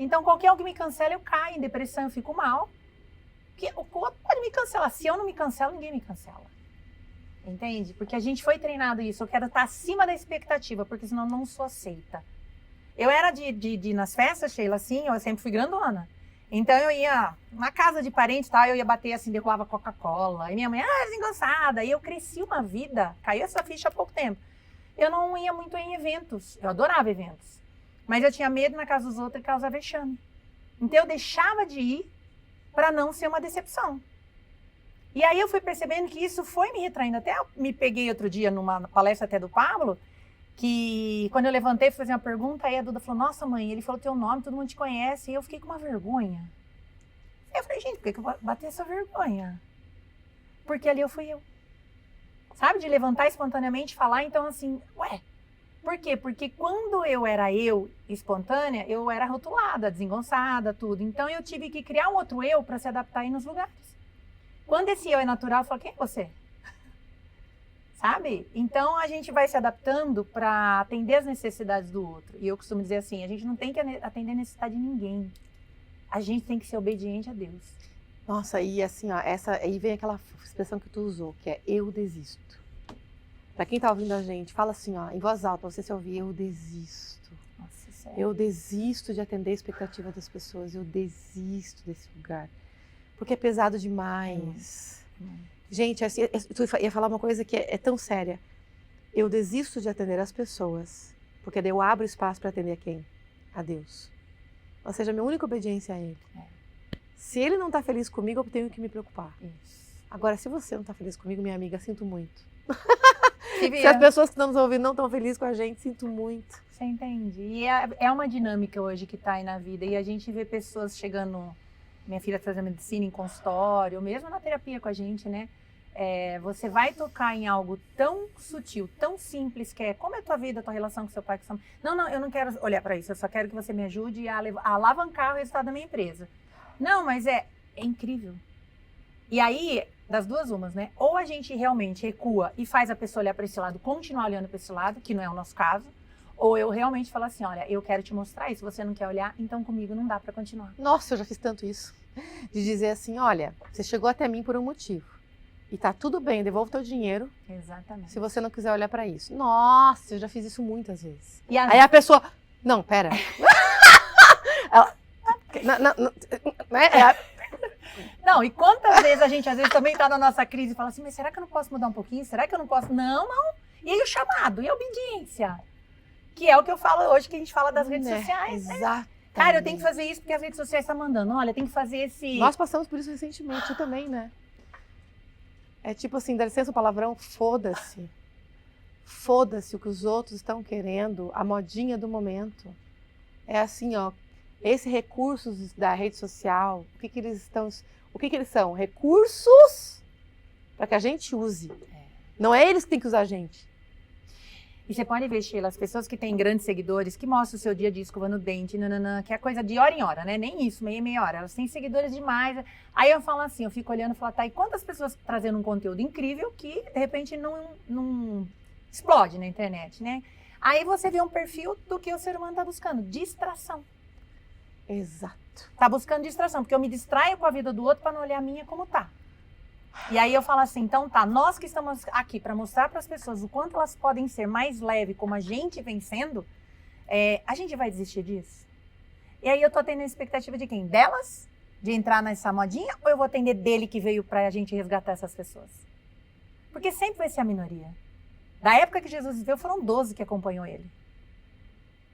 Então, qualquer um que me cancela, eu caio em depressão, eu fico mal. Porque o outro pode me cancelar. Se eu não me cancelo, ninguém me cancela. Entende? Porque a gente foi treinado isso. Eu quero estar acima da expectativa, porque senão eu não sou aceita. Eu era de ir nas festas, Sheila, assim, eu sempre fui grandona. Então, eu ia na casa de parentes, tá? Eu ia bater assim, derrubava Coca-Cola. E minha mãe, desengonçada. E eu cresci uma vida, caiu essa ficha há pouco tempo. Eu não ia muito em eventos. Eu adorava eventos. Mas eu tinha medo na casa dos outros e causar vexame. Então eu deixava de ir para não ser uma decepção. E aí eu fui percebendo que isso foi me retraindo. Até eu me peguei outro dia numa palestra até do Pablo, que quando eu levantei e fui fazer uma pergunta, aí a Duda falou, nossa mãe, ele falou teu nome, todo mundo te conhece. E eu fiquei com uma vergonha. Aí eu falei, gente, por que eu vou bater essa vergonha? Porque ali fui eu. Sabe, de levantar espontaneamente e falar, então assim, por quê? Porque quando eu era eu espontânea, eu era rotulada, desengonçada, tudo. Então eu tive que criar um outro eu para se adaptar aí nos lugares. Quando esse eu é natural, eu falo, quem é você? Sabe? Então a gente vai se adaptando para atender as necessidades do outro. E eu costumo dizer assim, a gente não tem que atender a necessidade de ninguém. A gente tem que ser obediente a Deus. Nossa, e assim, ó, aí vem aquela expressão que tu usou, que é eu desisto. Pra quem tá ouvindo a gente, fala assim, ó, em voz alta, pra você se ouvir, eu desisto. Nossa, sério. Eu desisto de atender a expectativa das pessoas, eu desisto desse lugar. Porque é pesado demais. Gente, assim, tu ia falar uma coisa que é tão séria. eu desisto de atender as pessoas, porque daí eu abro espaço para atender a quem? A Deus. Ou seja, a minha única obediência a Ele. Se Ele não está feliz comigo, eu tenho que me preocupar. Isso. Agora, se você não está feliz comigo, minha amiga, sinto muito. Se as pessoas que estão nos ouvindo não estão felizes com a gente, sinto muito. Você entende? E é uma dinâmica hoje que está aí na vida. E a gente vê pessoas chegando, minha filha fazendo medicina em consultório, ou mesmo na terapia com a gente, né? Você vai tocar em algo tão sutil, tão simples, que é como é a tua vida, a tua relação com seu pai, com sua mãe. Não, eu não quero olhar para isso, eu só quero que você me ajude a alavancar o resultado da minha empresa. Não, mas é incrível. E aí, das duas umas, né? Ou a gente realmente recua e faz a pessoa olhar para esse lado, continuar olhando para esse lado, que não é o nosso caso, ou eu realmente falo assim, olha, eu quero te mostrar isso, você não quer olhar, então comigo não dá para continuar. Nossa, eu já fiz tanto isso. De dizer assim, olha, você chegou até mim por um motivo. E tá tudo bem, devolvo teu dinheiro. Exatamente. Se você não quiser olhar pra isso. Nossa, eu já fiz isso muitas vezes. E aí a pessoa, não, pera. Ela, não, e quantas vezes a gente às vezes também tá na nossa crise e fala assim, mas será que eu não posso mudar um pouquinho? Será que eu não posso? Não. E aí o chamado, e a obediência. Que é o que eu falo hoje, que a gente fala das redes sociais. Exato. Cara, eu tenho que fazer isso porque as redes sociais estão mandando. Olha, tem que fazer esse... Nós passamos por isso recentemente, eu também, né? É tipo assim, dá licença o palavrão, foda-se. Foda-se o que os outros estão querendo, a modinha do momento. É assim, ó, esses recursos da rede social, o que eles são? Recursos para que a gente use. Não é eles que têm que usar a gente. E você pode ver, Sheila, as pessoas que têm grandes seguidores, que mostram o seu dia a dia escovando o dente, que é coisa de hora em hora, né? Nem isso, meia hora. Elas têm seguidores demais. Aí eu falo assim, eu fico olhando e falo, tá, e quantas pessoas trazendo um conteúdo incrível que, de repente, não explode na internet, né? Aí você vê um perfil do que o ser humano tá buscando, distração. Exato. Tá buscando distração, porque eu me distraio com a vida do outro para não olhar a minha como tá. E aí eu falo assim, então tá, nós que estamos aqui para mostrar para as pessoas o quanto elas podem ser mais leves, como a gente vem sendo, a gente vai desistir disso? E aí eu tô tendo a expectativa de quem? Delas? De entrar nessa modinha? Ou eu vou atender dele que veio para a gente resgatar essas pessoas? Porque sempre vai ser a minoria. Da época que Jesus viveu, foram 12 que acompanhou ele.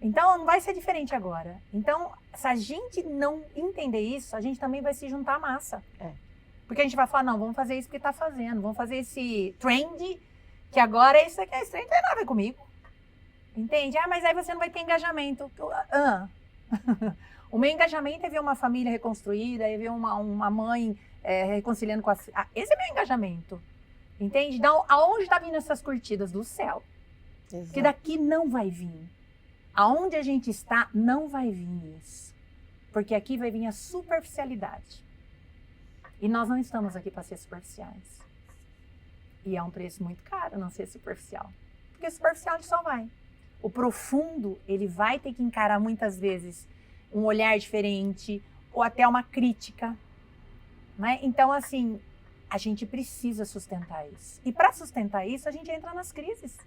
Então não vai ser diferente agora. Então, se a gente não entender isso, a gente também vai se juntar à massa. Porque a gente vai falar, não, vamos fazer isso porque tá fazendo, vamos fazer esse trend, que agora isso aqui, esse trend não tem nada a ver comigo. Entende? Mas aí você não vai ter engajamento. O meu engajamento é ver uma família reconstruída, é ver uma mãe reconciliando com a... esse é meu engajamento. Entende? Então, aonde tá vindo essas curtidas? Do céu. Exato. Que daqui não vai vir. Aonde a gente está, não vai vir isso. Porque aqui vai vir a superficialidade. E nós não estamos aqui para ser superficiais. E é um preço muito caro não ser superficial. Porque superficial ele só vai. O profundo, ele vai ter que encarar muitas vezes um olhar diferente ou até uma crítica. Né? Então, assim, a gente precisa sustentar isso. E para sustentar isso, a gente entra nas crises.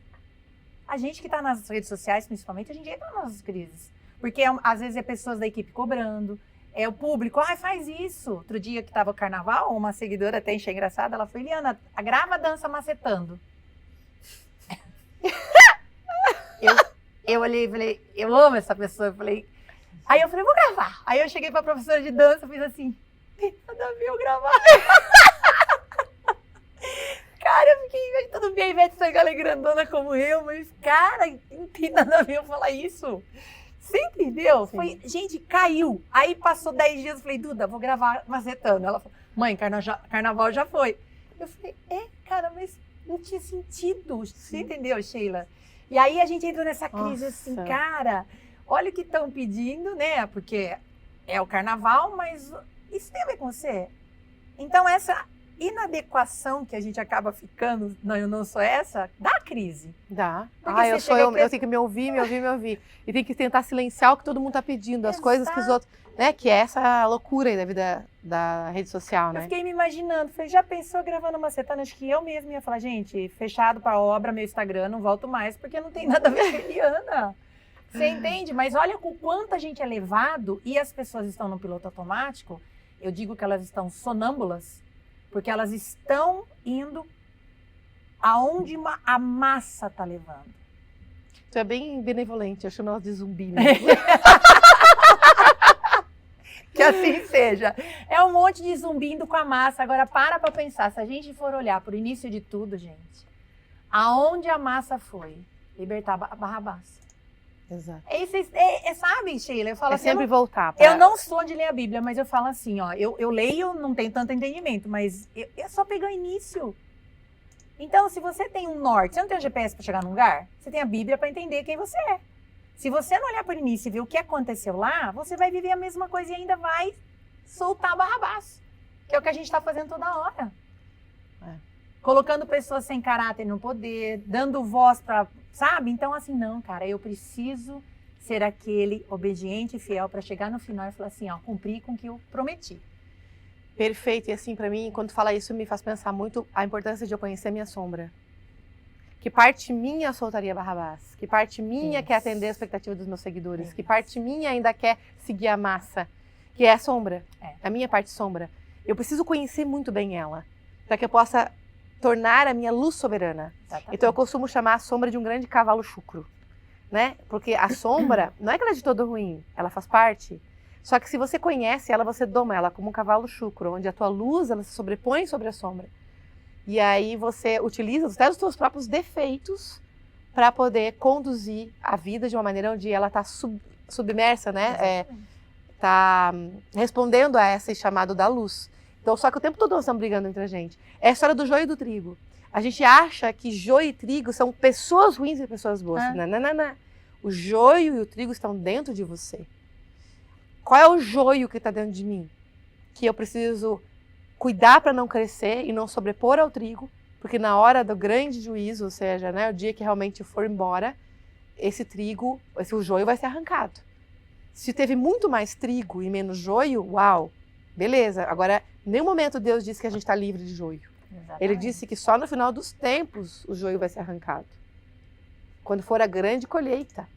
A gente que está nas redes sociais, principalmente, a gente entra nas crises. Porque às vezes é pessoas da equipe cobrando, é o público, faz isso. Outro dia que estava o carnaval, uma seguidora até achei engraçada, ela falou, Eliana, grava a dança macetando. eu olhei e falei, eu amo essa pessoa. Aí eu falei, vou gravar. Aí eu cheguei para a professora de dança e fiz assim, tem nada a ver eu gravar. Cara, eu fiquei, tudo bem, Ivete Sangalo é grandona como eu, mas, cara, não tem nada a ver eu falar isso. Você entendeu? Foi, gente, caiu. Aí passou 10 dias, eu falei, Duda, vou gravar macetando. Ela falou, mãe, carnaval já foi. Eu falei, cara, mas não tinha sentido. Você entendeu, Sheila? E aí a gente entrou nessa crise assim, cara, olha o que estão pedindo, né? Porque é o carnaval, mas isso tem a ver com você? Então essa inadequação que a gente acaba ficando, não, eu não sou essa, dá crise. Dá. Eu tenho que me ouvir. E tem que tentar silenciar o que todo mundo está pedindo, as coisas que os outros... Né? Que é essa loucura aí da vida da rede social, né? Eu fiquei me imaginando, falei, já pensou gravando macetando? Acho que eu mesma ia falar, gente, fechado para obra, meu Instagram, não volto mais, porque não tem nada a ver com a Eliana. Você entende? Mas olha o quanto a gente é levado e as pessoas estão no piloto automático. Eu digo que elas estão sonâmbulas, porque elas estão indo aonde a massa tá levando. Tu é bem benevolente, eu chamo elas de zumbi mesmo. Que assim seja. É um monte de zumbi indo com a massa. Agora para pensar, se a gente for olhar por início de tudo, gente, aonde a massa foi? Libertar Barrabás. Exato. Sabe, Sheila, eu falo assim, sempre voltar. Eu não sou de ler a Bíblia, mas eu falo assim, ó, eu leio, não tenho tanto entendimento, mas é só pegar o início. Então, se você tem um norte, você não tem um GPS para chegar num lugar, você tem a Bíblia para entender quem você é. Se você não olhar por início e ver o que aconteceu lá, você vai viver a mesma coisa e ainda vai soltar Barrabás, que é o que a gente está fazendo toda hora. Colocando pessoas sem caráter no poder, dando voz para, sabe? Então, assim, não, cara, eu preciso ser aquele obediente e fiel para chegar no final e falar assim, ó, cumprir com o que eu prometi. Perfeito. E assim, para mim, quando fala isso, me faz pensar muito a importância de eu conhecer a minha sombra. Que parte minha soltaria Barrabás? Que parte minha quer atender a expectativa dos meus seguidores? Que parte minha ainda quer seguir a massa? Que é a sombra. A minha parte sombra. Eu preciso conhecer muito bem ela, para que eu possa tornar a minha luz soberana. Exatamente. Então eu costumo chamar a sombra de um grande cavalo chucro, né? Porque a sombra, não é que ela é de todo ruim, ela faz parte. Só que se você conhece ela, você doma ela como um cavalo chucro, onde a tua luz ela se sobrepõe sobre a sombra. E aí você utiliza até os teus próprios defeitos para poder conduzir a vida de uma maneira onde ela está submersa, né? Está respondendo a esse chamado da luz. Então, só que o tempo todo nós estamos brigando entre a gente. É a história do joio e do trigo. A gente acha que joio e trigo são pessoas ruins e pessoas boas. Não. O joio e o trigo estão dentro de você. Qual é o joio que está dentro de mim? Que eu preciso cuidar para não crescer e não sobrepor ao trigo, porque na hora do grande juízo, ou seja, né, o dia que realmente for embora, o joio vai ser arrancado. Se teve muito mais trigo e menos joio, uau, beleza. Agora, em nenhum momento Deus disse que a gente está livre de joio. Exatamente. Ele disse que só no final dos tempos o joio vai ser arrancado. Quando for a grande colheita.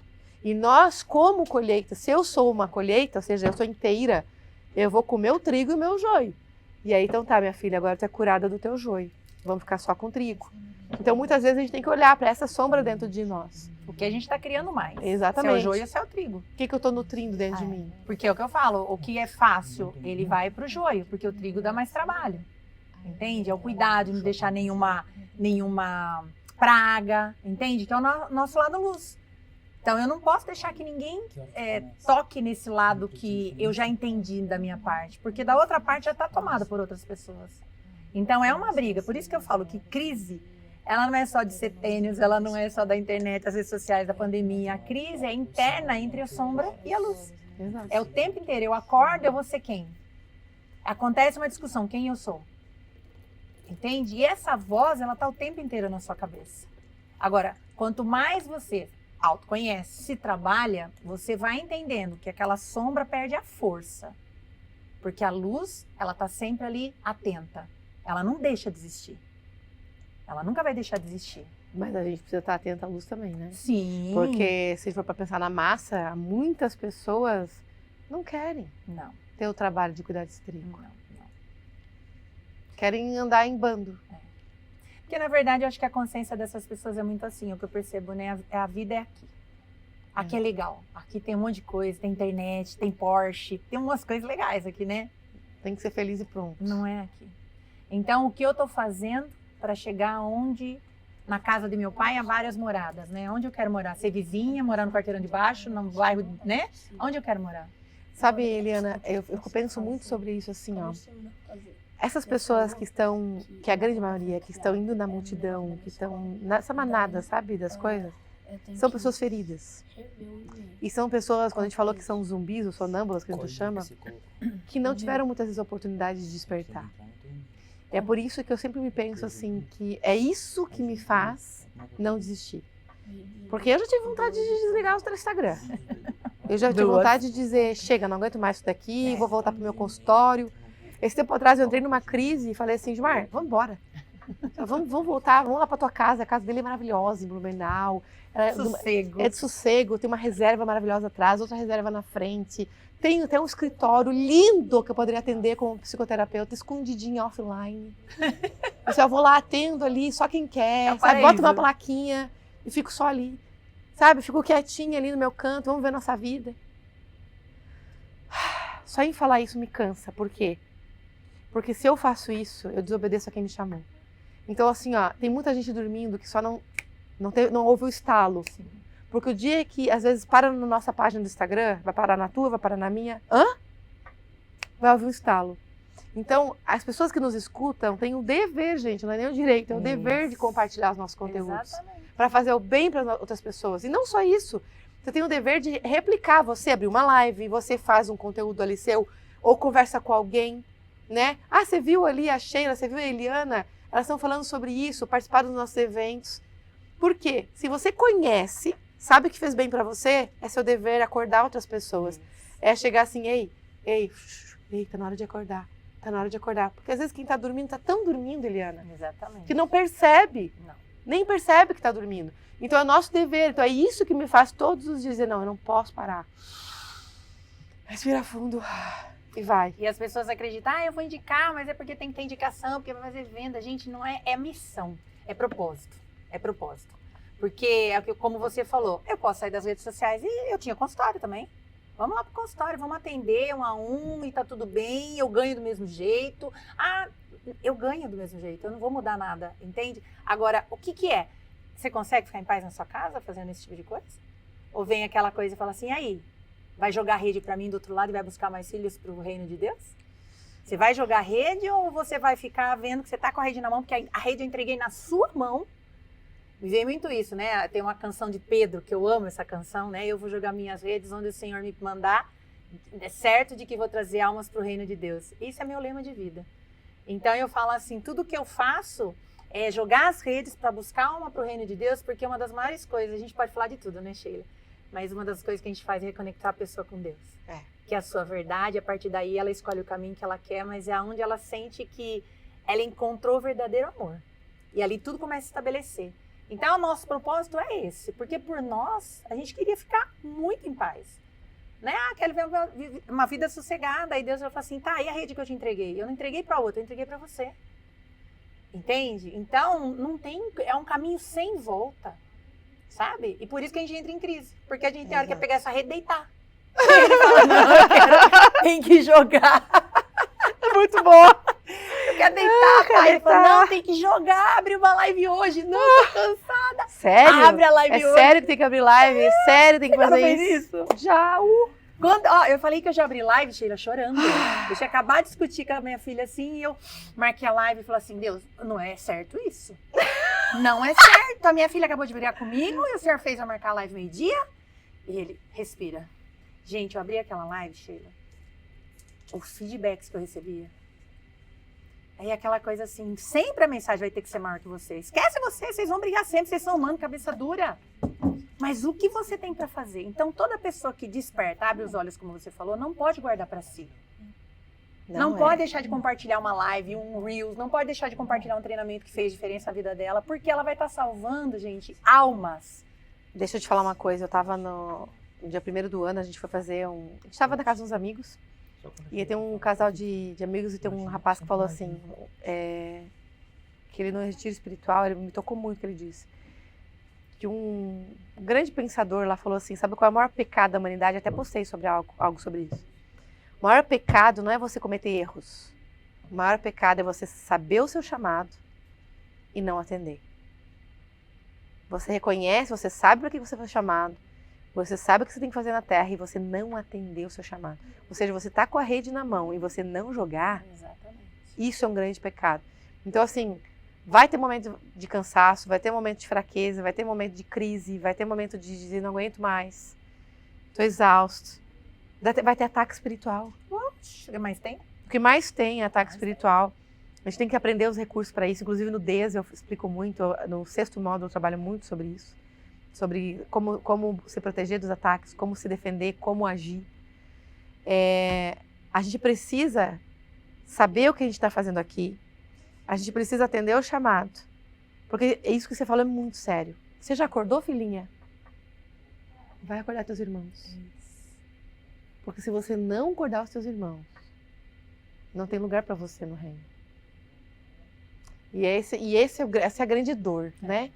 E nós, como colheita, se eu sou uma colheita, ou seja, eu sou inteira, eu vou comer o trigo e o meu joio. E aí, então tá, minha filha, agora tu é curada do teu joio. Vamos ficar só com trigo. Então, muitas vezes a gente tem que olhar para essa sombra dentro de nós. O que a gente está criando mais. Exatamente. Se é o joio ou se é o trigo. O que eu estou nutrindo dentro de mim? Porque é o que eu falo, o que é fácil, ele vai para o joio, porque o trigo dá mais trabalho. Entende? É o cuidado de não deixar nenhuma praga, entende? Que é o nosso lado luz. Então, eu não posso deixar que ninguém toque nesse lado que eu já entendi da minha parte, porque da outra parte já está tomada por outras pessoas. Então, é uma briga. Por isso que eu falo que crise, ela não é só de setênios, ela não é só da internet, das redes sociais, da pandemia. A crise é interna entre a sombra e a luz. Exato. É o tempo inteiro. Eu acordo, eu vou ser quem? Acontece uma discussão, quem eu sou? Entende? E essa voz, ela está o tempo inteiro na sua cabeça. Agora, quanto mais você autoconhece, se trabalha, você vai entendendo que aquela sombra perde a força. Porque a luz, ela está sempre ali atenta. Ela não deixa de existir. Ela nunca vai deixar de existir. Mas a gente precisa estar atenta à luz também, né? Sim. Porque se for para pensar na massa, muitas pessoas não querem ter o trabalho de cuidar desse trigo. Não. Querem andar em bando. Porque, na verdade, eu acho que a consciência dessas pessoas é muito assim. O que eu percebo, né? A vida é aqui. Aqui é legal. Aqui tem um monte de coisa. Tem internet, tem Porsche. Tem umas coisas legais aqui, né? Tem que ser feliz e pronto. Não é aqui. Então, o que eu tô fazendo para chegar onde... Na casa de meu pai há várias moradas, né? Onde eu quero morar? Ser vizinha, morar no quarteirão de baixo, no bairro, né? Onde eu quero morar? Sabe, Eliana, eu penso muito sobre isso assim, ó. Essas pessoas que estão, que é a grande maioria, que estão indo na multidão, que estão nessa manada, sabe, das coisas, são pessoas feridas. E são pessoas, quando a gente falou que são zumbis, ou sonâmbulas, que a gente chama, que não tiveram muitas vezes oportunidade de despertar. É por isso que eu sempre me penso assim, que é isso que me faz não desistir. Porque eu já tive vontade de desligar o Instagram. Eu já tive vontade de dizer, chega, não aguento mais isso daqui, vou voltar pro meu consultório. Esse tempo atrás eu entrei numa crise e falei assim, Gilmar, vamos embora. Vamos voltar, vamos lá pra tua casa. A casa dele é maravilhosa, em Blumenau. Sossego. É de sossego, tem uma reserva maravilhosa atrás, outra reserva na frente. Tem até um escritório lindo que eu poderia atender como psicoterapeuta, escondidinho offline. Eu vou lá, atendo ali, só quem quer, É sabe? Boto uma plaquinha e fico só ali, sabe? Fico quietinha ali no meu canto, vamos ver nossa vida. Só em falar isso me cansa, por quê? Porque se eu faço isso, eu desobedeço a quem me chamou. Então, assim, ó, tem muita gente dormindo que só não ouve o estalo. Assim. Porque o dia que, às vezes, para na nossa página do Instagram, vai parar na tua, vai parar na minha, vai ouvir um estalo. Então, as pessoas que nos escutam têm o dever, gente, não é nem o direito, é o dever de compartilhar os nossos conteúdos. Para fazer o bem para outras pessoas. E não só isso, você tem o dever de replicar. Você abrir uma live, você faz um conteúdo ali seu, ou conversa com alguém, né? Ah, você viu ali a Sheila, você viu a Eliana? Elas estão falando sobre isso, participaram dos nossos eventos. Por quê? Se você conhece, sabe o que fez bem para você, é seu dever acordar outras pessoas. É chegar assim, ei, tá na hora de acordar. Tá na hora de acordar. Porque às vezes quem tá dormindo tá tão dormindo, Eliana. Exatamente. Que não percebe. Não. Nem percebe que tá dormindo. Então é nosso dever. Então é isso que me faz todos os dias dizer, não, eu não posso parar. Respira fundo e vai. E as pessoas acreditam, eu vou indicar, mas é porque tem que ter indicação, porque vai fazer venda. Gente, não é missão, é propósito. É propósito. Porque, como você falou, eu posso sair das redes sociais e eu tinha consultório também. Vamos lá pro consultório, vamos atender 1 a 1 e tá tudo bem, eu ganho do mesmo jeito. Ah, eu ganho do mesmo jeito, eu não vou mudar nada, entende? Agora, o que é? Você consegue ficar em paz na sua casa fazendo esse tipo de coisa? Ou vem aquela coisa e fala assim, aí, vai jogar rede para mim do outro lado e vai buscar mais filhos pro reino de Deus? Você vai jogar rede ou você vai ficar vendo que você tá com a rede na mão, porque a rede eu entreguei na sua mão? Me veio muito isso, né? Tem uma canção de Pedro, que eu amo essa canção, né? Eu vou jogar minhas redes onde o Senhor me mandar, é certo de que vou trazer almas para o reino de Deus. Isso é meu lema de vida. Então eu falo assim, tudo que eu faço é jogar as redes para buscar alma para o reino de Deus, porque uma das maiores coisas, a gente pode falar de tudo, né, Sheila? Mas uma das coisas que a gente faz é reconectar a pessoa com Deus. Que é a sua verdade, a partir daí ela escolhe o caminho que ela quer, mas é onde ela sente que ela encontrou o verdadeiro amor. E ali tudo começa a se estabelecer. Então, o nosso propósito é esse, porque por nós, a gente queria ficar muito em paz. Né? Quero ver uma vida sossegada. Aí Deus vai falar assim, tá, e a rede que eu te entreguei? Eu não entreguei para outra, eu entreguei para você. Entende? Então, não tem, é um caminho sem volta, sabe? E por isso que a gente entra em crise, porque a gente tem hora que pegar essa rede e deitar. Ele fala, não, tem que jogar. É muito bom. Eu quero deitar, pai. Ele falou, não, tem que jogar, abre uma live hoje. Não, tô cansada. Sério? Abre a live hoje. É sério que tem que abrir live? É sério que tem que fazer isso? Já, Quando, eu falei que eu já abri live, Sheila, chorando. Eu tinha acabado de discutir com a minha filha assim, e eu marquei a live e falei assim, Deus, não é certo isso? Não é certo. A minha filha acabou de brigar comigo e o senhor fez eu marcar a live meio-dia? E ele, respira. Gente, eu abri aquela live, Sheila. Os feedbacks que eu recebia. Aí aquela coisa assim, sempre a mensagem vai ter que ser maior que você. Esquece você, vocês vão brigar sempre, vocês são humanos, cabeça dura. Mas o que você tem para fazer? Então, toda pessoa que desperta, abre os olhos, como você falou, não pode guardar para si. Não pode deixar de compartilhar uma live, um Reels, não pode deixar de compartilhar um treinamento que fez diferença na vida dela, porque ela vai estar salvando, gente, almas. Deixa eu te falar uma coisa, eu tava no dia 1º do ano, a gente foi fazer a gente tava na casa de uns amigos, e tem um casal de amigos e tem um rapaz que falou assim, que ele no retiro espiritual, ele me tocou muito o que ele disse, que um grande pensador lá falou assim, sabe qual é o maior pecado da humanidade? Até postei sobre algo sobre isso. O maior pecado não é você cometer erros, o maior pecado é você saber o seu chamado e não atender. Você reconhece, você sabe para que você foi chamado, você sabe o que você tem que fazer na terra e você não atender o seu chamado. Ou seja, você está com a rede na mão e você não jogar, Exatamente. Isso é um grande pecado. Então, assim, vai ter momento de cansaço, vai ter momento de fraqueza, vai ter momento de crise, vai ter momento de dizer, não aguento mais, estou exausto. Vai ter ataque espiritual. O que mais tem? O que mais tem é ataque espiritual. A gente tem que aprender os recursos para isso. Inclusive no DES eu explico muito, no 6º módulo eu trabalho muito sobre isso. Sobre como se proteger dos ataques, como se defender, como agir. A gente precisa saber o que a gente está fazendo aqui. A gente precisa atender o chamado. Porque isso que você falou é muito sério. Você já acordou, filhinha? Vai acordar teus irmãos. Porque se você não acordar os teus irmãos, não tem lugar para você no reino. E essa é a grande dor, né?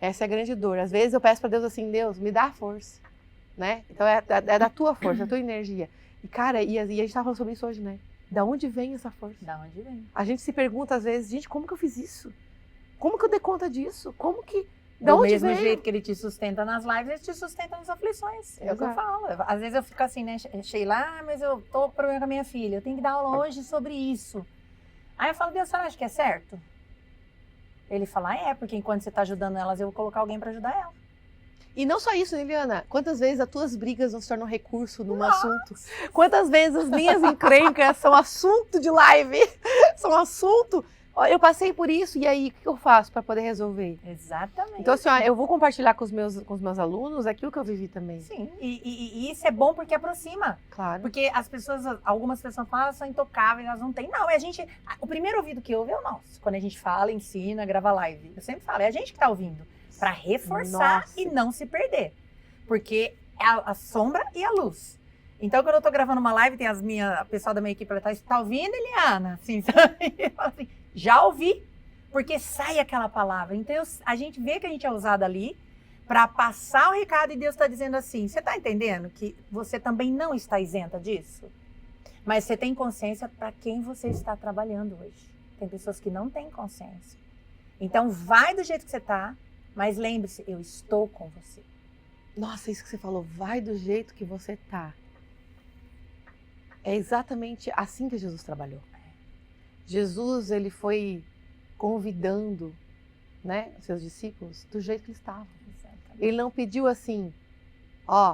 Essa é a grande dor. Às vezes eu peço para Deus assim, Deus, me dá força, né? Então é da tua força, da tua energia. E cara, e a gente tava falando sobre isso hoje, né? Da onde vem essa força? Da onde vem? A gente se pergunta às vezes, gente, como que eu fiz isso? Como que eu dei conta disso? Como que... Do mesmo jeito que ele te sustenta nas lives, ele te sustenta nas aflições. É o que eu falo. Às vezes eu fico assim, né, Sheila, mas eu tô com problema com a minha filha, eu tenho que dar aula hoje sobre isso. Aí eu falo, Deus, você acha que é certo? Ele fala, porque enquanto você tá ajudando elas, eu vou colocar alguém para ajudar ela. E não só isso, né, Eliana? Quantas vezes as tuas brigas não se tornam recurso num assunto? Quantas vezes as minhas encrencas são assunto de live? São assunto... Eu passei por isso, e aí, o que eu faço para poder resolver? Exatamente. Então, assim, eu vou compartilhar com os meus alunos aquilo que eu vivi também. Sim, e isso é bom porque aproxima. Claro. Porque algumas pessoas falam, são intocáveis, elas não têm. Não, o primeiro ouvido que ouve é o nosso. Quando a gente fala, ensina, grava live. Eu sempre falo, é a gente que tá ouvindo. Para reforçar e não se perder. Porque é a sombra e a luz. Então, quando eu tô gravando uma live, tem a pessoal da minha equipe, ela tá ouvindo, Eliana? Assim, sabe? Eu falo assim, já ouvi, porque sai aquela palavra. Então, a gente vê que a gente é usada ali para passar o recado e Deus está dizendo assim, você está entendendo que você também não está isenta disso? Mas você tem consciência para quem você está trabalhando hoje. Tem pessoas que não têm consciência. Então, vai do jeito que você está, mas lembre-se, eu estou com você. Nossa, isso que você falou, vai do jeito que você está. É exatamente assim que Jesus trabalhou. Jesus, ele foi convidando, né, os seus discípulos do jeito que eles estavam. Exatamente. Ele não pediu assim,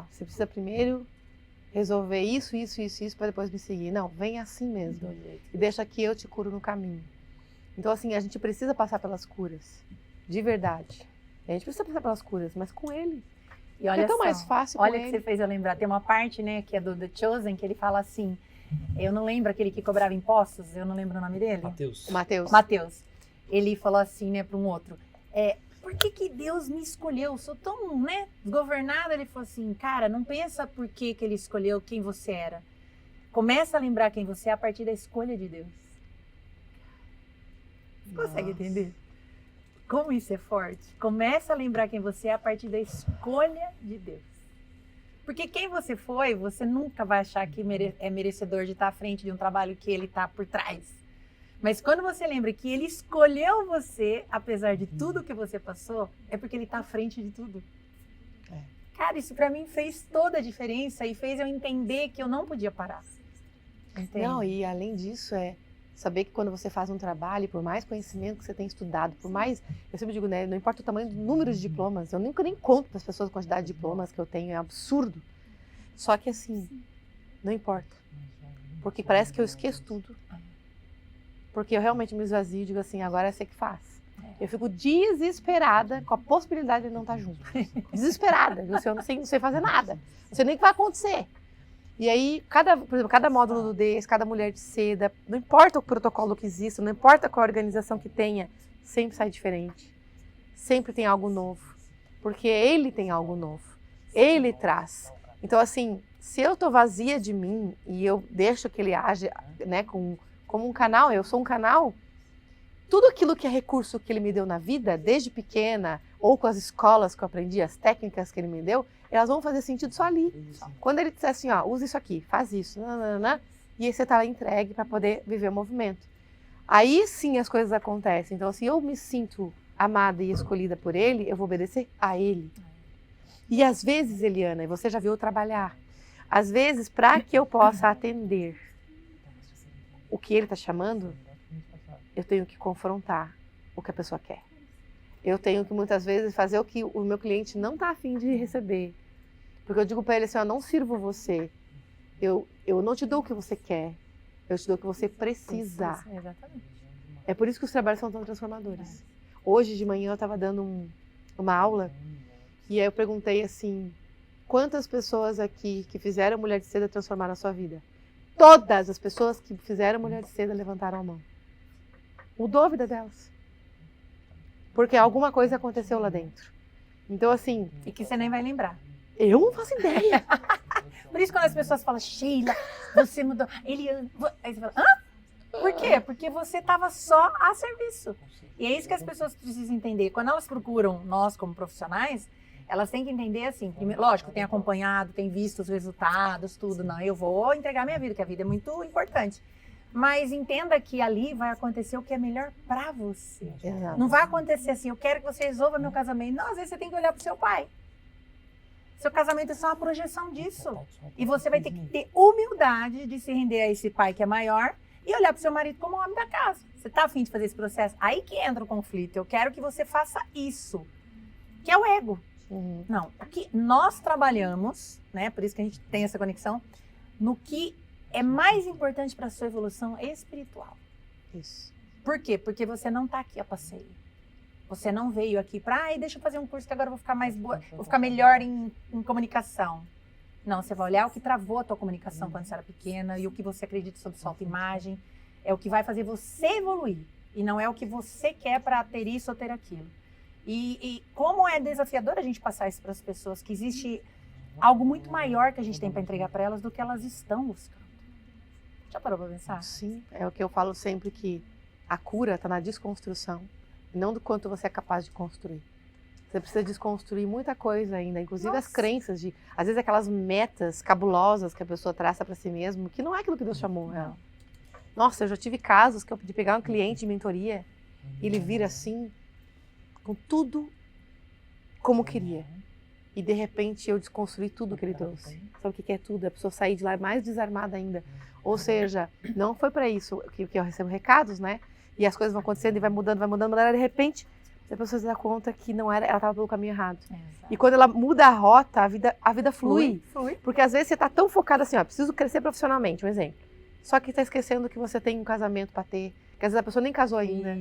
você precisa primeiro resolver isso para depois me seguir. Não, vem assim mesmo. E deixa que eu te curo no caminho. Então, assim, a gente precisa passar pelas curas, de verdade. A gente precisa passar pelas curas, mas com ele. E olha, é tão mais fácil. Olha que você fez eu lembrar. Tem uma parte, né, que é do The Chosen, que ele fala assim, eu não lembro aquele que cobrava impostos, eu não lembro o nome dele. Mateus. Ele falou assim, né, para um outro, por que Deus me escolheu? Eu sou tão, né, desgovernada. Ele falou assim, cara, não pensa por que ele escolheu quem você era. Começa a lembrar quem você é a partir da escolha de Deus. Você consegue entender? Como isso é forte? Começa a lembrar quem você é a partir da escolha de Deus. Porque quem você foi, você nunca vai achar que é merecedor de estar à frente de um trabalho que ele está por trás. Mas quando você lembra que ele escolheu você, apesar de tudo que você passou, é porque ele está à frente de tudo. Cara, isso para mim fez toda a diferença e fez eu entender que eu não podia parar. Entende? Não, e além disso saber que quando você faz um trabalho, por mais conhecimento que você tem estudado, por mais, eu sempre digo, né, não importa o tamanho do número de diplomas, eu nunca nem conto para as pessoas a quantidade de diplomas que eu tenho, é absurdo. Só que assim, não importa, porque parece que eu esqueço tudo, porque eu realmente me esvazio e digo assim, agora é você que faz. Eu fico desesperada com a possibilidade de ele não estar junto, desesperada, eu não sei fazer nada, não sei nem o que vai acontecer. E aí, por exemplo, cada módulo desse, cada mulher de seda, não importa o protocolo que exista, não importa qual organização que tenha, sempre sai diferente. Sempre tem algo novo. Porque ele tem algo novo. Ele traz. Então, assim, se eu estou vazia de mim e eu deixo que ele age, né, como um canal, eu sou um canal, tudo aquilo que é recurso que ele me deu na vida, desde pequena, ou com as escolas que eu aprendi, as técnicas que ele me deu, elas vão fazer sentido só ali. Quando ele disser assim, usa isso aqui, faz isso, e aí você está lá entregue para poder viver o movimento. Aí sim as coisas acontecem. Então, se eu me sinto amada e escolhida por ele, eu vou obedecer a ele. E às vezes, Eliana, e você já viu eu trabalhar, às vezes, para que eu possa atender o que ele está chamando, eu tenho que confrontar o que a pessoa quer. Eu tenho que muitas vezes fazer o que o meu cliente não está afim de receber. Porque eu digo para ele assim, eu não sirvo você. Eu não te dou o que você quer. Eu te dou o que você precisa. Exatamente. É por isso que os trabalhos são tão transformadores. Hoje de manhã eu estava dando uma aula e aí eu perguntei assim, quantas pessoas aqui que fizeram Mulher de Seda transformaram a sua vida? Todas as pessoas que fizeram Mulher de Seda levantaram a mão. Mudou a vida delas. Porque alguma coisa aconteceu lá dentro. Então, assim... E que você nem vai lembrar. Eu não faço ideia. Por isso, quando as pessoas falam, Sheila, você mudou... Eliana... Aí você fala, hã? Por quê? Porque você estava só a serviço. E é isso que as pessoas precisam entender. Quando elas procuram nós como profissionais, elas têm que entender assim, primeiro, lógico, tem acompanhado, tem visto os resultados, tudo. Não, eu vou entregar minha vida, que a vida é muito importante. Mas entenda que ali vai acontecer o que é melhor para você. Exato. Não vai acontecer assim, eu quero que você resolva meu casamento. Não, às vezes você tem que olhar para o seu pai. Seu casamento é só uma projeção disso. E você vai ter que ter humildade de se render a esse pai que é maior e olhar para o seu marido como homem da casa. Você está afim de fazer esse processo? Aí que entra o conflito. Eu quero que você faça isso, que é o ego. Não, o que nós trabalhamos, né? Por isso que a gente tem essa conexão, no que é mais importante para a sua evolução espiritual. Isso. Por quê? Porque você não está aqui a passeio. Você não veio aqui para, deixa eu fazer um curso que agora eu vou ficar mais boa, vou ficar melhor em comunicação. Não, você vai olhar o que travou a tua comunicação quando você era pequena e o que você acredita sobre sua autoimagem. É o que vai fazer você evoluir. E não é o que você quer para ter isso ou ter aquilo. E como é desafiador a gente passar isso para as pessoas, que existe algo muito maior que a gente tem para entregar para elas do que elas estão buscando. Já parou para pensar? Sim, é o que eu falo sempre, que a cura está na desconstrução, não do quanto você é capaz de construir. Você precisa desconstruir muita coisa ainda, inclusive as crenças de, às vezes, aquelas metas cabulosas que a pessoa traça para si mesmo, que não é aquilo que Deus chamou ela. Nossa, eu já tive casos que eu pedi pegar um cliente de mentoria e ele vira assim, com tudo como queria. E de repente eu desconstruí tudo que ele trouxe. Sabe o que é tudo? A pessoa sair de lá mais desarmada ainda. Ou seja, não foi para isso que eu recebo recados, né? E as coisas vão acontecendo e vai mudando, e de repente a pessoa se dá conta que não era, ela estava pelo caminho errado. Exato. E quando ela muda a rota, a vida flui. Porque às vezes você está tão focada assim, ó, preciso crescer profissionalmente, um exemplo. Só que está esquecendo que você tem um casamento para ter, que às vezes a pessoa nem casou ainda,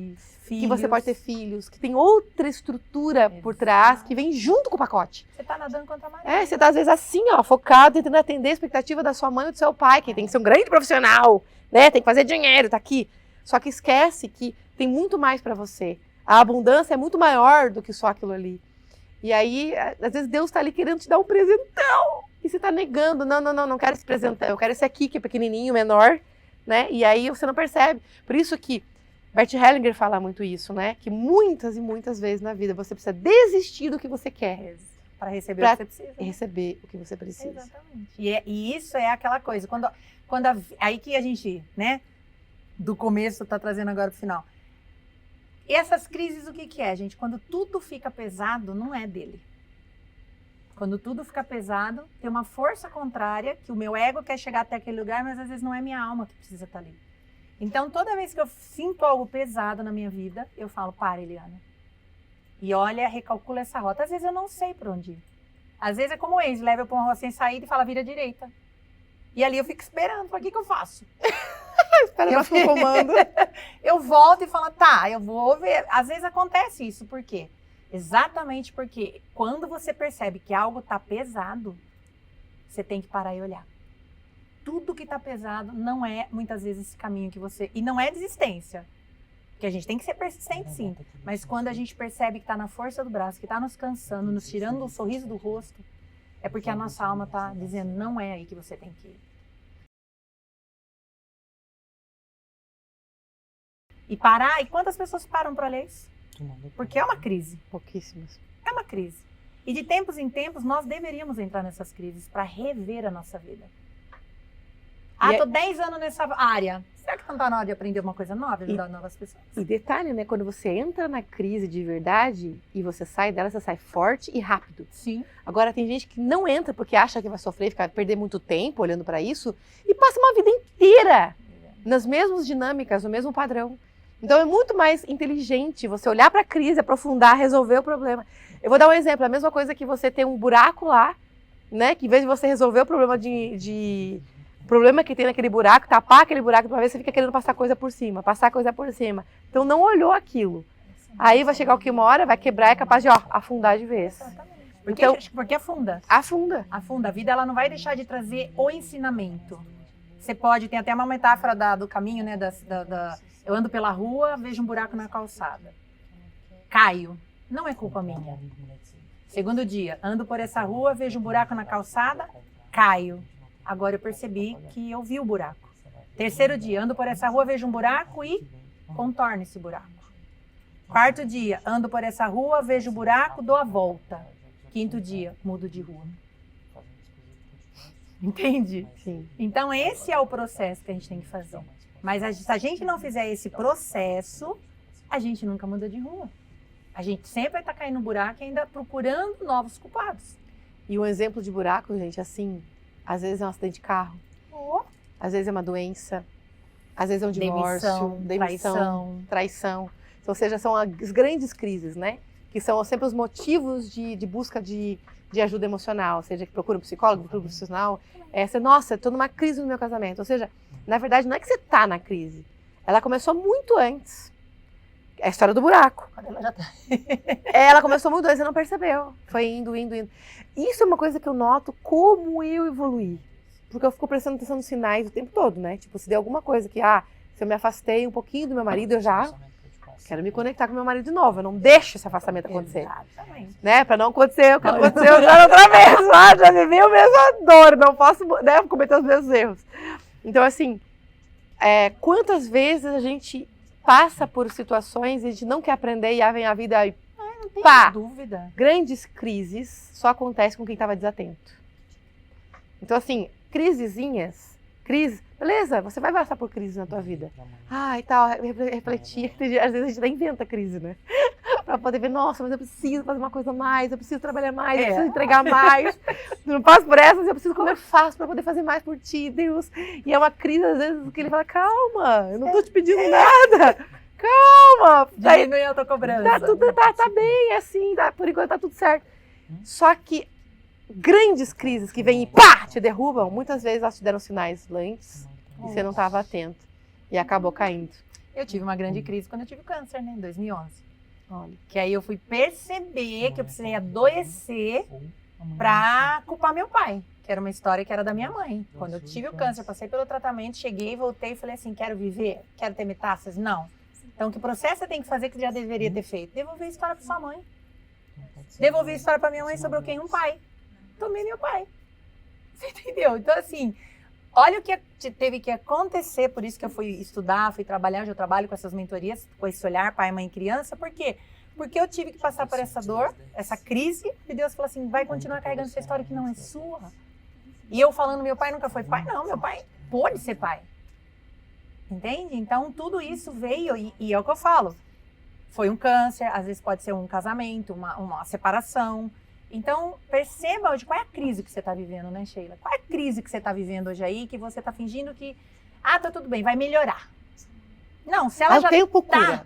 que você pode ter filhos, que tem outra estrutura por trás, que vem junto com o pacote. Você está nadando contra a maré. Você está às vezes assim, ó, focado, tentando atender a expectativa da sua mãe ou do seu pai, que tem que ser um grande profissional, né, tem que fazer dinheiro, tá aqui. Só que esquece que tem muito mais para você. A abundância é muito maior do que só aquilo ali. E aí, às vezes Deus está ali querendo te dar um presentão. E você está negando, não quero esse presentão, eu quero esse aqui que é pequenininho, menor, né? E aí você não percebe. Por isso que Bert Hellinger fala muito isso, né? Que muitas e muitas vezes na vida você precisa desistir do que você quer. Para receber o que você precisa. Receber o que você precisa. Exatamente. E isso é aquela coisa. Aí que a gente, né? Do começo está trazendo agora para o final. E essas crises, o que é, gente? Quando tudo fica pesado, não é dele. Quando tudo fica pesado, tem uma força contrária, que o meu ego quer chegar até aquele lugar, mas às vezes não é minha alma que precisa estar ali. Então, toda vez que eu sinto algo pesado na minha vida, eu falo, para, Eliana. E olha, recalcula essa rota. Às vezes eu não sei para onde ir. Às vezes é como o ex, leva eu para uma rua sem saída e fala, vira direita. E ali eu fico esperando, o que eu faço? Espera o comando. Eu volto e falo, tá, eu vou ver. Às vezes acontece isso, por quê? Exatamente porque quando você percebe que algo está pesado, você tem que parar e olhar. Tudo que está pesado não é, muitas vezes, esse caminho que você... E não é desistência. Porque a gente tem que ser persistente, sim. Mas quando a gente percebe que está na força do braço, que está nos cansando, nos tirando o sorriso do rosto, é porque a nossa alma está dizendo, não é aí que você tem que ir. E parar, e quantas pessoas param para ler isso? Porque é uma crise. Pouquíssimas. É uma crise. E de tempos em tempos, nós deveríamos entrar nessas crises para rever a nossa vida. Tô 10 anos nessa área. Será que não está na hora de aprender uma coisa nova, ajudar novas pessoas? E detalhe, né? Quando você entra na crise de verdade e você sai dela, você sai forte e rápido. Sim. Agora, tem gente que não entra porque acha que vai sofrer, perder muito tempo olhando para isso e passa uma vida inteira nas mesmas dinâmicas, no mesmo padrão. Então, é muito mais inteligente você olhar para a crise, aprofundar, resolver o problema. Eu vou dar um exemplo. A mesma coisa que você ter um buraco lá, né? Que em vez de você resolver o problema problema que tem naquele buraco, tapar aquele buraco de uma vez, você fica querendo passar coisa por cima. Então, não olhou aquilo. Aí vai chegar uma hora, vai quebrar, é capaz de afundar de vez. Exatamente. Porque afunda. Afunda. A vida, ela não vai deixar de trazer o ensinamento. Você pode, tem até uma metáfora do caminho, né? Eu ando pela rua, vejo um buraco na calçada. Caio. Não é culpa minha. Segundo dia, ando por essa rua, vejo um buraco na calçada, caio. Agora eu percebi que eu vi o buraco. Terceiro dia, ando por essa rua, vejo um buraco e contorno esse buraco. Quarto dia, ando por essa rua, vejo o buraco, dou a volta. Quinto dia, mudo de rua. Entende? Sim. Então, esse é o processo que a gente tem que fazer. Mas se a gente não fizer esse processo, a gente nunca muda de rua. A gente sempre vai estar caindo no buraco e ainda procurando novos culpados. E um exemplo de buraco, gente, assim, às vezes é um acidente de carro, às vezes é uma doença, às vezes é um divórcio, traição. Ou seja, são as grandes crises, né? Que são sempre os motivos de busca de ajuda emocional, seja que procura um psicólogo, procura um profissional. Nossa, estou numa crise no meu casamento. Ou seja, na verdade, não é que você está na crise. Ela começou muito antes. É a história do buraco. Ela já tá. Ela começou muito antes, você não percebeu. Foi indo. Isso é uma coisa que eu noto como eu evoluí. Porque eu fico prestando atenção nos sinais o tempo todo, né? Tipo, se der alguma coisa que, se eu me afastei um pouquinho do meu marido, eu já quero me conectar com meu marido de novo. Eu não deixo esse afastamento acontecer. Exatamente. Né? Pra não acontecer o que aconteceu já outra vez. Já vivi a mesma dor. Não posso, né, cometer os mesmos erros. Então, assim, quantas vezes a gente passa por situações e a gente não quer aprender e vem a vida e não tem dúvida. Grandes crises só acontecem com quem estava desatento. Então, assim, crise, beleza, você vai passar por crise na tua vida. E tal, refletir. Às vezes a gente até inventa crise, né? Pra poder ver, nossa, mas eu preciso fazer uma coisa a mais, eu preciso trabalhar mais, eu preciso entregar mais. Não passo por essas, eu preciso comer fácil pra poder fazer mais por ti, Deus. E é uma crise, às vezes, que ele fala, calma, eu não tô te pedindo nada. Calma. Diminui a tua cobrança. Tá bem, assim, por enquanto tá tudo certo. Só que grandes crises que vêm e te derrubam, muitas vezes elas te deram sinais antes e você não estava atento e acabou caindo. Eu tive uma grande crise quando eu tive câncer, né, em 2011. Olha, que aí eu fui perceber que eu precisei adoecer para culpar meu pai, que era uma história que era da minha mãe. Quando eu tive o câncer, passei pelo tratamento, cheguei, voltei e falei assim, quero viver? Quero ter metástases? Não. Então, que processo você tem que fazer que já deveria ter feito? Devolver a história para sua mãe. Devolver a história para minha mãe, sobrou quem? Um pai. Tomei meu pai. Você entendeu? Então, assim, olha o que teve que acontecer, por isso que eu fui estudar, fui trabalhar, hoje eu trabalho com essas mentorias, com esse olhar, pai, mãe, criança. Por quê? Porque eu tive que passar por essa dor, essa crise, e Deus falou assim, vai continuar carregando essa história que não é sua. E eu falando, meu pai nunca foi pai? Não, meu pai pôde ser pai. Entende? Então, tudo isso veio, e é o que eu falo. Foi um câncer, às vezes pode ser um casamento, uma separação. Então, perceba hoje qual é a crise que você está vivendo, né, Sheila? Qual é a crise que você está vivendo hoje aí, que você está fingindo que, tá tudo bem, vai melhorar. Não, se ela já tá... o tempo cura.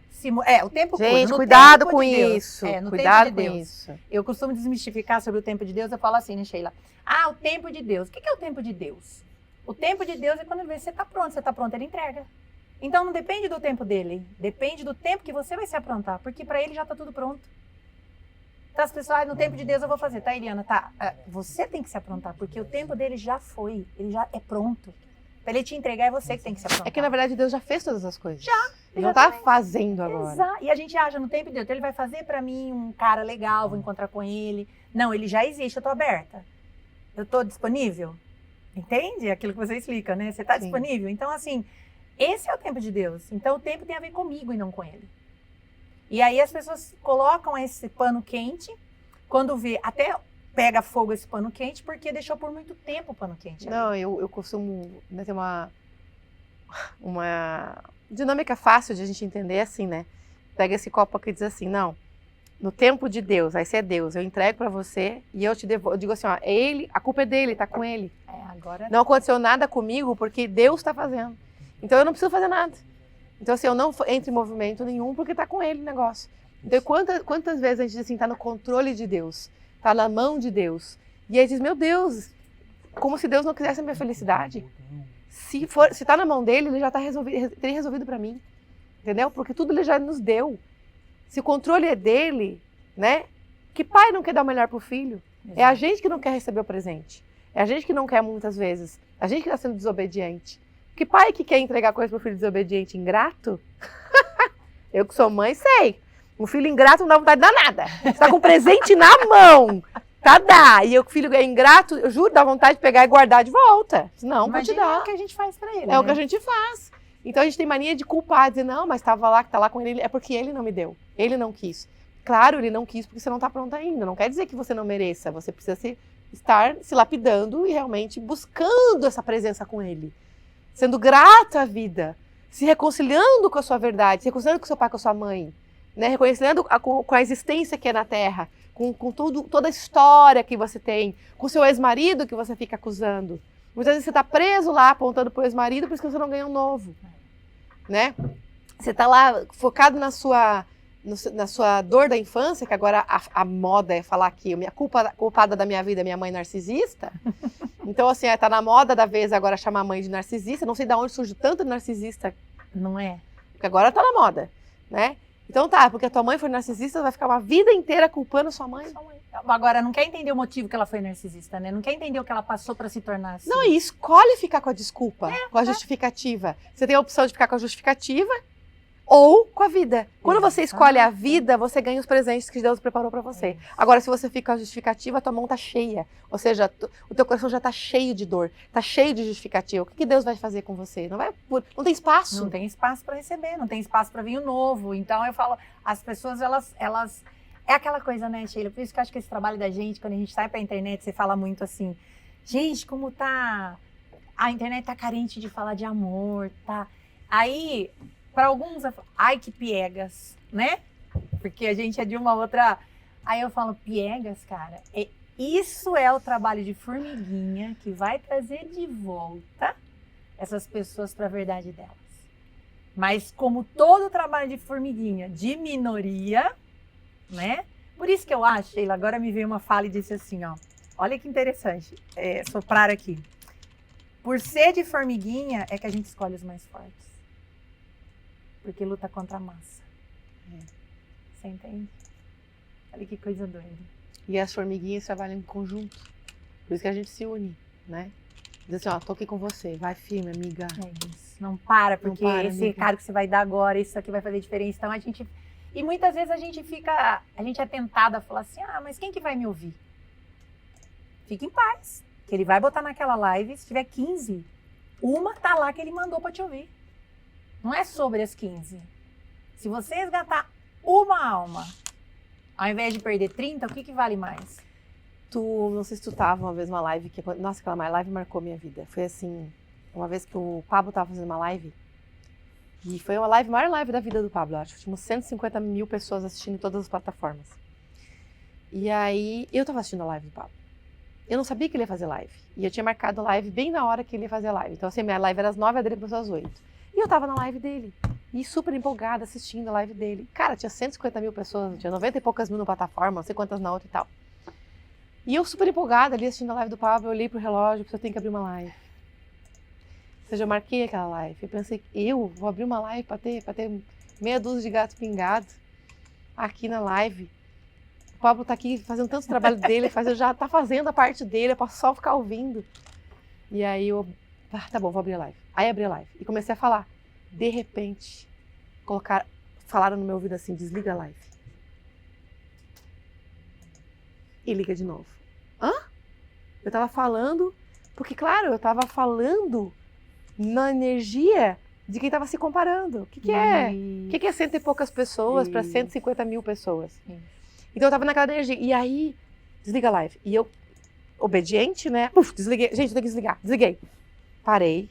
Gente, cuidado com isso. Cuidado com isso. Eu costumo desmistificar sobre o tempo de Deus, eu falo assim, né, Sheila? O tempo de Deus. O que é o tempo de Deus? O tempo de Deus é quando ele vê que você está pronto, ele entrega. Então, não depende do tempo dele, depende do tempo que você vai se aprontar, porque para ele já está tudo pronto. Então, as pessoas, no tempo de Deus eu vou fazer, tá, Eliana? Tá, você tem que se aprontar, porque o tempo dele já foi, ele já é pronto. Para ele te entregar, é você que tem que se aprontar. É que, na verdade, Deus já fez todas as coisas. Já. Ele não tá fazendo agora. Exato. E a gente acha, no tempo de Deus, então ele vai fazer para mim um cara legal, vou encontrar com ele. Não, ele já existe, eu tô aberta. Eu tô disponível. Entende? Aquilo que você explica, né? Você tá disponível? Então, assim, esse é o tempo de Deus. Então, o tempo tem a ver comigo e não com ele. E aí as pessoas colocam esse pano quente, quando vê, até pega fogo esse pano quente, porque deixou por muito tempo o pano quente. Não, eu costumo ter uma dinâmica fácil de a gente entender assim, né? Pega esse copo aqui e diz assim, não, no tempo de Deus, aí você é Deus, eu entrego pra você e eu te devolvo. Eu digo assim, é ele, a culpa é dele, tá com ele. Agora não aconteceu nada comigo porque Deus tá fazendo. Então eu não preciso fazer nada. Então, assim, eu não entro em movimento nenhum porque tá com ele o negócio. Então, quantas vezes a gente diz assim, tá no controle de Deus, tá na mão de Deus. E aí diz, meu Deus, como se Deus não quisesse a minha felicidade. Se tá na mão dele, ele já teria resolvido pra mim. Entendeu? Porque tudo ele já nos deu. Se o controle é dele, né? Que pai não quer dar o melhor pro filho? Exato. É a gente que não quer receber o presente. É a gente que não quer muitas vezes. A gente que tá sendo desobediente. Que pai que quer entregar coisa pro filho desobediente ingrato? Eu que sou mãe sei. Um filho ingrato não dá vontade de dar nada. Você tá com um presente na mão. Dá. E o filho é ingrato, eu juro, dá vontade de pegar e guardar de volta. Não, vou te dar. É o que a gente faz pra ele. É o que a gente faz. Então a gente tem mania de culpar, dizer, não, mas estava lá, que tá lá com ele, é porque ele não me deu. Ele não quis. Claro, ele não quis porque você não está pronta ainda. Não quer dizer que você não mereça. Você precisa estar se lapidando e realmente buscando essa presença com ele. Sendo grata à vida. Se reconciliando com a sua verdade. Se reconciliando com seu pai, com a sua mãe. Né? Reconciliando com a existência que é na Terra. Com toda a história que você tem. Com o seu ex-marido que você fica acusando. Muitas vezes você está preso lá, apontando para o ex-marido, por isso que você não ganha um novo. Né? Você está lá focado na sua dor da infância, que agora a moda é falar que a culpada da minha vida é minha mãe narcisista. Então, assim, tá na moda da vez agora chamar a mãe de narcisista. Não sei de onde surge tanto narcisista. Não é? Porque agora tá na moda, né? Então tá, porque a tua mãe foi narcisista, vai ficar uma vida inteira culpando sua mãe. Agora, não quer entender o motivo que ela foi narcisista, né? Não quer entender o que ela passou para se tornar assim. Não, e escolhe ficar com a desculpa, com a justificativa. Você tem a opção de ficar com a justificativa ou com a vida. Quando você escolhe a vida, você ganha os presentes que Deus preparou para você. Agora, se você fica com a justificativa, a tua mão tá cheia. Ou seja, o teu coração já tá cheio de dor, tá cheio de justificativa. O que Deus vai fazer com você? Não tem espaço. Não tem espaço para receber, não tem espaço para vir o novo. Então, eu falo, as pessoas, elas é aquela coisa, né, Sheila? Por isso que eu acho que esse trabalho da gente, quando a gente sai pra internet, você fala muito assim, gente, como tá... A internet tá carente de falar de amor, tá? Aí... Para alguns, ai que piegas, né? Porque a gente é de uma outra... Aí eu falo, piegas, cara, isso é o trabalho de formiguinha que vai trazer de volta essas pessoas para a verdade delas. Mas como todo trabalho de formiguinha, de minoria, né? Por isso que eu acho, Sheila, agora me veio uma fala e disse assim, ó, olha que interessante, soprar aqui. Por ser de formiguinha é que a gente escolhe os mais fortes. Porque luta contra a massa. Você entende? Olha que coisa doida. E as formiguinhas trabalham em conjunto. Por isso que a gente se une, né? Diz assim, ó, tô aqui com você. Vai firme, amiga. É isso. Não para, porque Não para, esse amiga. recado que você vai dar agora, isso aqui vai fazer diferença. Então a gente... E muitas vezes a gente é tentada a falar assim, mas quem que vai me ouvir? Fique em paz. Que ele vai botar naquela live, se tiver 15, uma tá lá que ele mandou pra te ouvir. Não é sobre as 15. Se você resgatar uma alma, ao invés de perder 30, o que vale mais? Não sei se tu tava uma vez numa live, nossa, aquela live marcou minha vida. Foi assim, uma vez que o Pablo tava fazendo uma live, e foi a maior live da vida do Pablo, acho que tinha 150 mil pessoas assistindo em todas as plataformas. E aí, eu tava assistindo a live do Pablo. Eu não sabia que ele ia fazer live. E eu tinha marcado a live bem na hora que ele ia fazer a live. Então, assim, minha live era às 9, a dele começou às 8. E eu tava na live dele, e super empolgada assistindo a live dele. Cara, tinha 150 mil pessoas, tinha 90 e poucas mil na plataforma, não sei quantas na outra e tal. E eu super empolgada ali assistindo a live do Pablo, eu olhei pro relógio, porque eu tenho que abrir uma live. Ou seja, eu marquei aquela live. Eu pensei, eu vou abrir uma live pra ter meia dúzia de gato pingado aqui na live. O Pablo tá aqui fazendo tanto trabalho dele, já tá fazendo a parte dele, eu posso só ficar ouvindo. E aí eu... tá bom, vou abrir a live. Aí abri a live e comecei a falar. De repente, falaram no meu ouvido assim, desliga a live. E liga de novo. Hã? Eu tava falando, porque claro, eu tava falando na energia de quem tava se comparando. O que é? O que é 100 e poucas pessoas para 150 mil pessoas? Então eu tava naquela energia. E aí, desliga a live. E eu, obediente, né? Desliguei. Gente, eu tenho que desligar. Desliguei. Parei,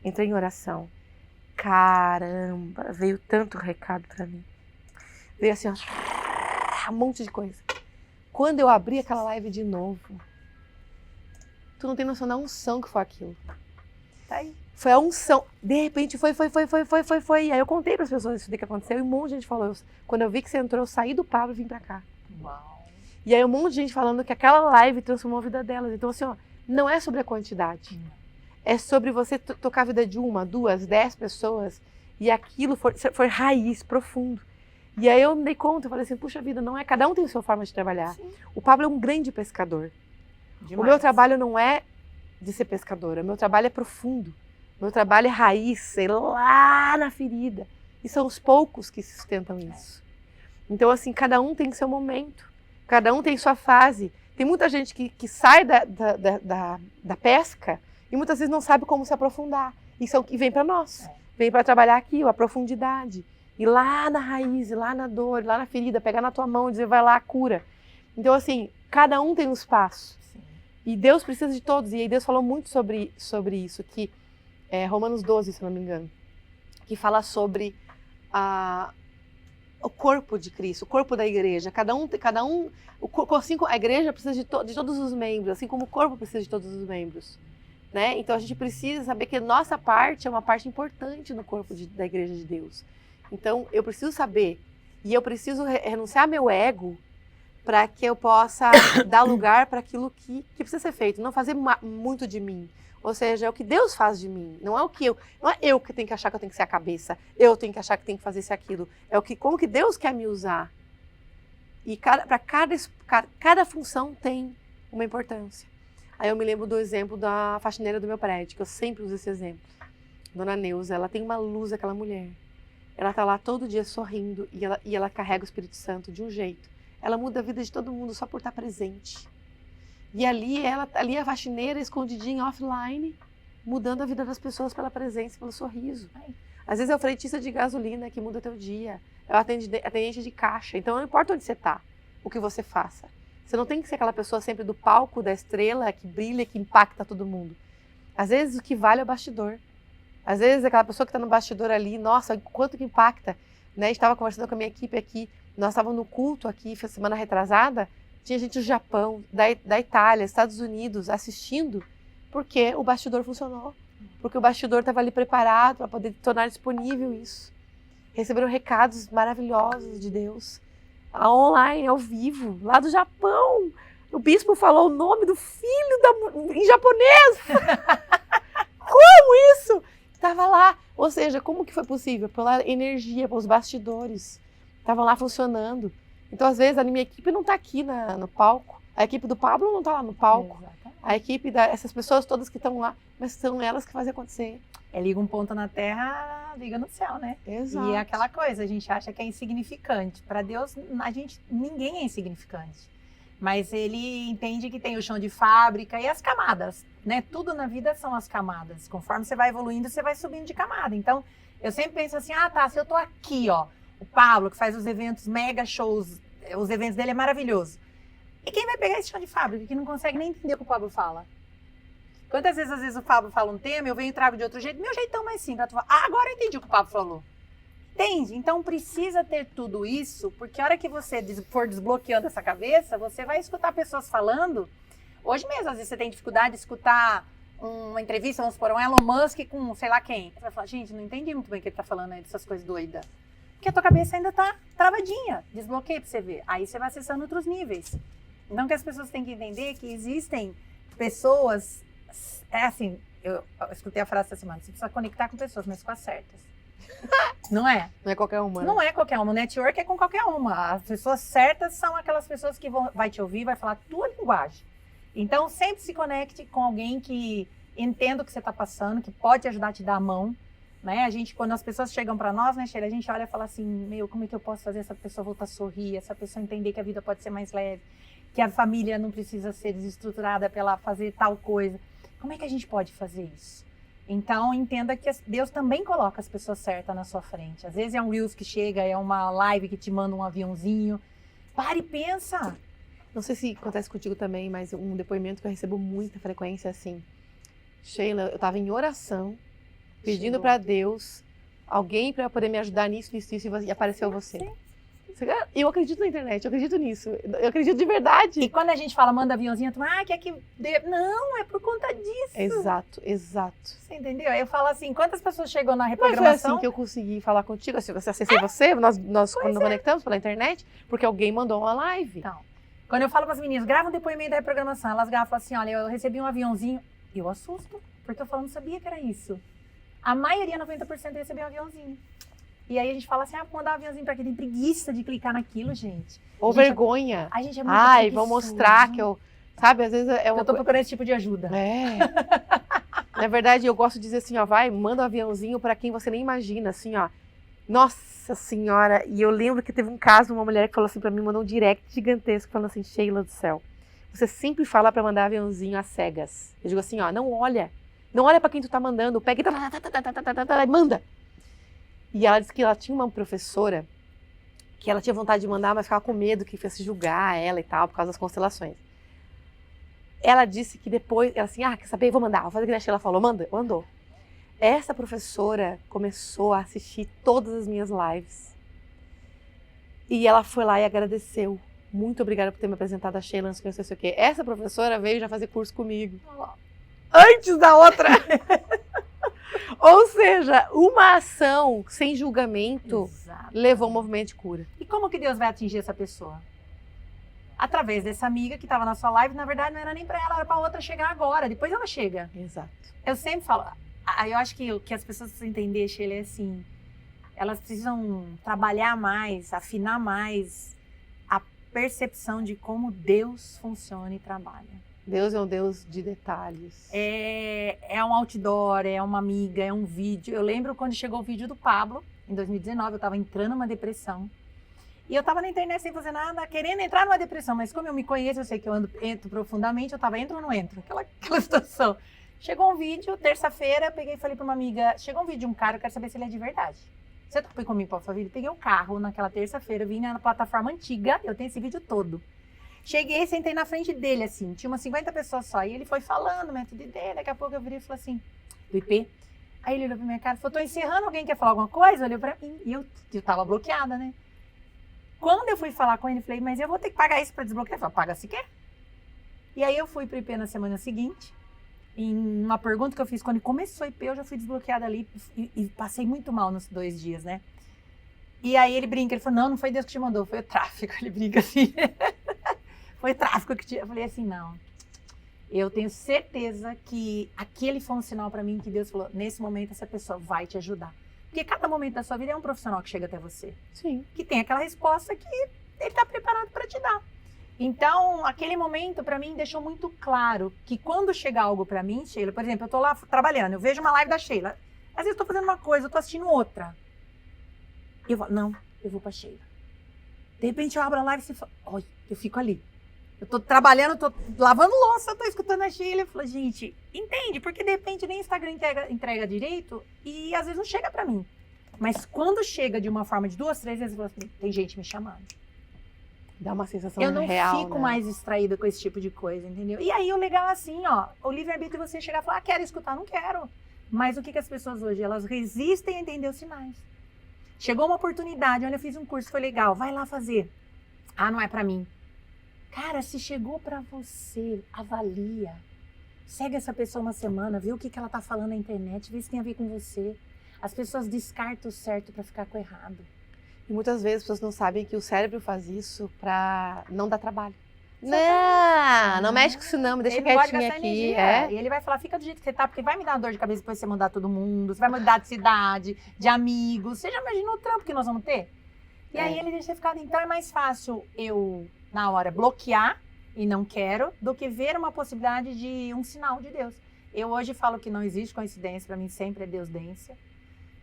entrei em oração. Caramba, veio tanto recado pra mim. Veio assim, ó, um monte de coisa. Quando eu abri aquela live de novo, tu não tem noção da unção que foi aquilo. Tá aí. Foi a unção. De repente foi. E aí eu contei pras pessoas isso que aconteceu e um monte de gente falou. Quando eu vi que você entrou, eu saí do Pablo e vim pra cá. Uau. E aí um monte de gente falando que aquela live transformou a vida delas. Então assim, ó, não é sobre a quantidade. É sobre você tocar a vida de 1, 2, 10 pessoas e aquilo foi raiz, profundo. E aí eu me dei conta, eu falei assim, puxa vida, não é, cada um tem a sua forma de trabalhar. Sim. O Pablo é um grande pescador. Demais. O meu trabalho não é de ser pescadora, o meu trabalho é profundo. O meu trabalho é raiz, é lá na ferida. E são os poucos que sustentam isso. Então assim, cada um tem seu momento, cada um tem sua fase. Tem muita gente que sai da pesca e muitas vezes não sabe como se aprofundar. Isso é o que vem para nós. Vem para trabalhar aqui, a profundidade. Ir lá na raiz, ir lá na dor, ir lá na ferida, pegar na tua mão e dizer, vai lá, cura. Então, assim, cada um tem um espaço. Sim. E Deus precisa de todos. E aí Deus falou muito sobre isso, que é Romanos 12, se não me engano, que fala sobre o corpo de Cristo, o corpo da igreja. A igreja precisa de todos os membros, assim como o corpo precisa de todos os membros. Né? Então a gente precisa saber que nossa parte é uma parte importante no corpo da igreja de Deus. Então eu preciso saber, e eu preciso renunciar ao meu ego para que eu possa dar lugar para aquilo que precisa ser feito, não fazer muito de mim. Ou seja, é o que Deus faz de mim, não é eu que tenho que achar que eu tenho que ser a cabeça, eu tenho que achar que tenho que fazer isso e aquilo. Como que Deus quer me usar. E para cada função tem uma importância. Aí eu me lembro do exemplo da faxineira do meu prédio, que eu sempre uso esse exemplo. Dona Neuza, ela tem uma luz, aquela mulher. Ela está lá todo dia sorrindo e ela carrega o Espírito Santo de um jeito. Ela muda a vida de todo mundo só por estar presente. E ali a faxineira escondidinha, offline, mudando a vida das pessoas pela presença e pelo sorriso. Às vezes é o frentista de gasolina que muda o teu dia. É o atendente de caixa. Então não importa onde você está, o que você faça. Você não tem que ser aquela pessoa sempre do palco, da estrela, que brilha, que impacta todo mundo. Às vezes o que vale é o bastidor. Às vezes aquela pessoa que está no bastidor ali, nossa, quanto que impacta. Né? A gente estava conversando com a minha equipe aqui, nós estávamos no culto aqui, foi semana retrasada, tinha gente do Japão, da Itália, Estados Unidos assistindo, porque o bastidor funcionou. Porque o bastidor estava ali preparado para poder tornar disponível isso. Receberam recados maravilhosos de Deus. Online, ao vivo, lá do Japão. O bispo falou o nome do filho em japonês. Como isso? Estava lá. Ou seja, como que foi possível? Pela energia, pelos bastidores. Estavam lá funcionando. Então, às vezes, a minha equipe não está aqui no palco. A equipe do Pablo não está lá no palco. Exatamente. A equipe essas pessoas todas que estão lá, mas são elas que fazem acontecer. Liga um ponto na terra, liga no céu, né? Exato. E é aquela coisa, a gente acha que é insignificante. Para Deus, ninguém é insignificante. Mas ele entende que tem o chão de fábrica e as camadas, né? Tudo na vida são as camadas. Conforme você vai evoluindo, você vai subindo de camada. Então, eu sempre penso assim, se eu tô aqui, ó, o Pablo, que faz os eventos, mega shows, os eventos dele é maravilhoso. E quem vai pegar esse chão de fábrica que não consegue nem entender o que o Pablo fala? Quantas vezes o Pablo fala um tema, eu venho e trago de outro jeito, meu jeitão mais simples. Agora eu entendi o que o Pablo falou. Entende? Então precisa ter tudo isso, porque a hora que você for desbloqueando essa cabeça, você vai escutar pessoas falando. Hoje mesmo, às vezes você tem dificuldade de escutar uma entrevista, vamos supor, um Elon Musk com sei lá quem. Você vai falar, gente, não entendi muito bem o que ele tá falando aí dessas coisas doidas. Porque a tua cabeça ainda tá travadinha. Desbloqueia pra você ver. Aí você vai acessando outros níveis. Então o que as pessoas têm que entender é que existem pessoas... eu escutei a frase essa semana, você precisa conectar com pessoas, mas com as certas. Não é? Não é qualquer uma. Não é qualquer uma. O network é com qualquer uma. As pessoas certas são aquelas pessoas que vai te ouvir, vai falar a tua linguagem. Então, sempre se conecte com alguém que entenda o que você está passando, que pode te ajudar a te dar a mão. Né? Quando as pessoas chegam para nós, né, Sheila, a gente olha e fala assim, como é que eu posso fazer essa pessoa voltar a sorrir, essa pessoa entender que a vida pode ser mais leve, que a família não precisa ser desestruturada para ela fazer tal coisa. Como é que a gente pode fazer isso? Então, entenda que Deus também coloca as pessoas certas na sua frente. Às vezes é um Reels que chega, é uma live que te manda um aviãozinho. Para e pensa. Não sei se acontece contigo também, mas um depoimento que eu recebo muita frequência é assim. Sheila, eu estava em oração, pedindo para Deus alguém para poder me ajudar nisso, e apareceu você. Sim. Eu acredito na internet, eu acredito nisso, eu acredito de verdade. E quando a gente fala, manda aviãozinho, tu quer que dê... Não, é por conta disso. Exato. Você entendeu? Aí eu falo assim, quantas pessoas chegam na reprogramação? Mas foi assim que eu consegui falar contigo, assim, você acessei você, nós conectamos pela internet, porque alguém mandou uma live. Então, quando eu falo para as meninas, grava um depoimento da reprogramação, elas gravam e falam assim, olha, eu recebi um aviãozinho, eu assusto, porque eu não sabia que era isso. A maioria, 90%, recebeu um aviãozinho. E aí a gente fala assim, vou mandar um aviãozinho pra quem tem preguiça de clicar naquilo, gente. Ou vergonha. A gente é muito preguiçoso. Vou mostrar que eu... Sabe, às vezes é uma... Eu tô procurando esse tipo de ajuda. Na verdade, eu gosto de dizer assim, manda um aviãozinho pra quem você nem imagina, assim, Nossa Senhora! E eu lembro que teve um caso, uma mulher que falou assim pra mim, mandou um direct gigantesco, falando assim, Sheila do céu, você sempre fala pra mandar aviãozinho às cegas. Eu digo assim, ó, não olha pra quem tu tá mandando, pega e manda. E ela disse que ela tinha uma professora que ela tinha vontade de mandar, mas ficava com medo que fosse julgar ela e tal, por causa das constelações. Ela disse que depois, ela assim, quer saber, vou mandar, vou fazer o que a Sheila falou, mandou. Essa professora começou a assistir todas as minhas lives. E ela foi lá e agradeceu. Muito obrigada por ter me apresentado a Sheila, não sei o quê. Essa professora veio já fazer curso comigo. Antes da outra. Ou seja, uma ação sem julgamento levou um movimento de cura. E como que Deus vai atingir essa pessoa? Através dessa amiga que estava na sua live, na verdade não era nem para ela, era para outra chegar agora, depois ela chega. Exato. Eu sempre falo, eu acho que o que as pessoas precisam entender, Sheila, é assim, elas precisam trabalhar mais, afinar mais a percepção de como Deus funciona e trabalha. Deus é um Deus de detalhes. É um outdoor, é uma amiga, é um vídeo. Eu lembro quando chegou o vídeo do Pablo, em 2019, eu estava entrando numa depressão. E eu estava na internet sem fazer nada, querendo entrar numa depressão. Mas como eu me conheço, eu sei que eu entro profundamente, eu estava entro ou não entro? Aquela situação. Chegou um vídeo, terça-feira, peguei e falei para uma amiga, chegou um vídeo de um cara, eu quero saber se ele é de verdade. Você topa comigo para a família? Peguei o carro naquela terça-feira, vim na plataforma antiga, eu tenho esse vídeo todo. Cheguei, sentei na frente dele, assim, tinha umas 50 pessoas só. E ele foi falando o método dele, daqui a pouco eu virei e falei assim, do IP. Aí ele olhou pra minha cara e falou, tô encerrando, alguém quer falar alguma coisa? Olhou pra mim, e eu tava bloqueada, né? Quando eu fui falar com ele, falei, mas eu vou ter que pagar isso pra desbloquear. Ele falou, paga se quer. E aí eu fui pro IP na semana seguinte, em uma pergunta que eu fiz, quando começou o IP, eu já fui desbloqueada ali e passei muito mal nos 2 dias, né? E aí ele brinca, ele falou, não foi Deus que te mandou, foi o tráfico. Ele brinca assim, foi o tráfico que te... Eu falei assim, não, eu tenho certeza que aquele foi um sinal pra mim que Deus falou, nesse momento essa pessoa vai te ajudar. Porque cada momento da sua vida é um profissional que chega até você. Sim. Que tem aquela resposta que ele tá preparado para te dar. Então, aquele momento, para mim, deixou muito claro que quando chegar algo para mim, Sheila, por exemplo, eu tô lá trabalhando, eu vejo uma live da Sheila. Às vezes eu tô fazendo uma coisa, eu tô assistindo outra. E eu falo, não, eu vou pra Sheila. De repente eu abro a live e falo, olha, eu fico ali. Eu tô trabalhando, tô lavando louça, tô escutando a Sheila. Eu falo, gente, entende? Porque de repente nem o Instagram entrega direito e às vezes não chega pra mim. Mas quando chega de uma forma de 2, 3 vezes, eu falo assim, tem gente me chamando. Dá uma sensação real. Eu não real, fico né? mais distraída com esse tipo de coisa, entendeu? E aí o legal é assim, ó, o livre-arbítrio é você chegar e falar, quero escutar, não quero. Mas o que as pessoas hoje, elas resistem a entender os sinais. Chegou uma oportunidade, olha, eu fiz um curso, foi legal, vai lá fazer. Ah, não é pra mim. Cara, se chegou pra você, avalia. Segue essa pessoa uma semana, vê o que ela tá falando na internet, vê se tem a ver com você. As pessoas descartam o certo pra ficar com o errado. E muitas vezes as pessoas não sabem que o cérebro faz isso pra não dar trabalho. Não mexe com isso não, me deixa quietinha aqui. E ele vai falar, fica do jeito que você tá, porque vai me dar uma dor de cabeça depois você mandar todo mundo, você vai mudar de cidade, de amigos. Você já imaginou o trampo que nós vamos ter? E aí ele deixa você ficar, então é mais fácil eu, na hora, bloquear e não quero, do que ver uma possibilidade de um sinal de Deus. Eu hoje falo que não existe coincidência, pra mim sempre é deusdência.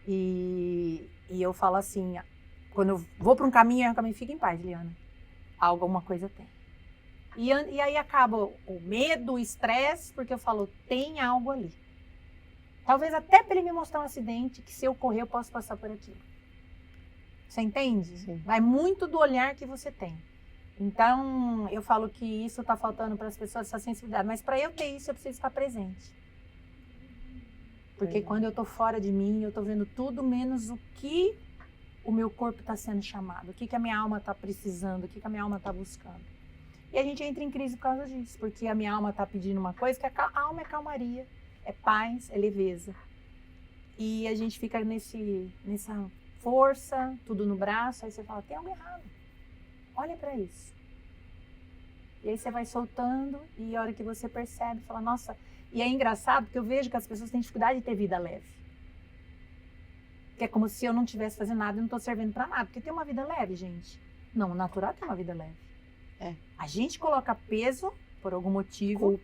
E eu falo assim, quando eu vou pra um caminho, o caminho fica em paz, Liana. Alguma coisa tem. E aí acaba o medo, o estresse, porque eu falo, tem algo ali. Talvez até para ele me mostrar um acidente, que se eu correr eu posso passar por aquilo. Você entende? Sim. Vai muito do olhar que você tem. Então, eu falo que isso está faltando para as pessoas, essa sensibilidade. Mas para eu ter isso, eu preciso estar presente. Porque quando eu estou fora de mim, eu estou vendo tudo menos o que o meu corpo está sendo chamado, o que a minha alma está precisando, o que a minha alma está buscando. E a gente entra em crise por causa disso, porque a minha alma está pedindo uma coisa, que a alma é calmaria, é paz, é leveza. E a gente fica nessa força, tudo no braço, aí você fala, tem algo errado. Olha para isso. E aí você vai soltando e a hora que você percebe, fala, nossa... E é engraçado porque eu vejo que as pessoas têm dificuldade de ter vida leve. Que é como se eu não estivesse fazendo nada e não estou servindo para nada. Porque tem uma vida leve, gente. Não, o natural tem uma vida leve. A gente coloca peso por algum motivo.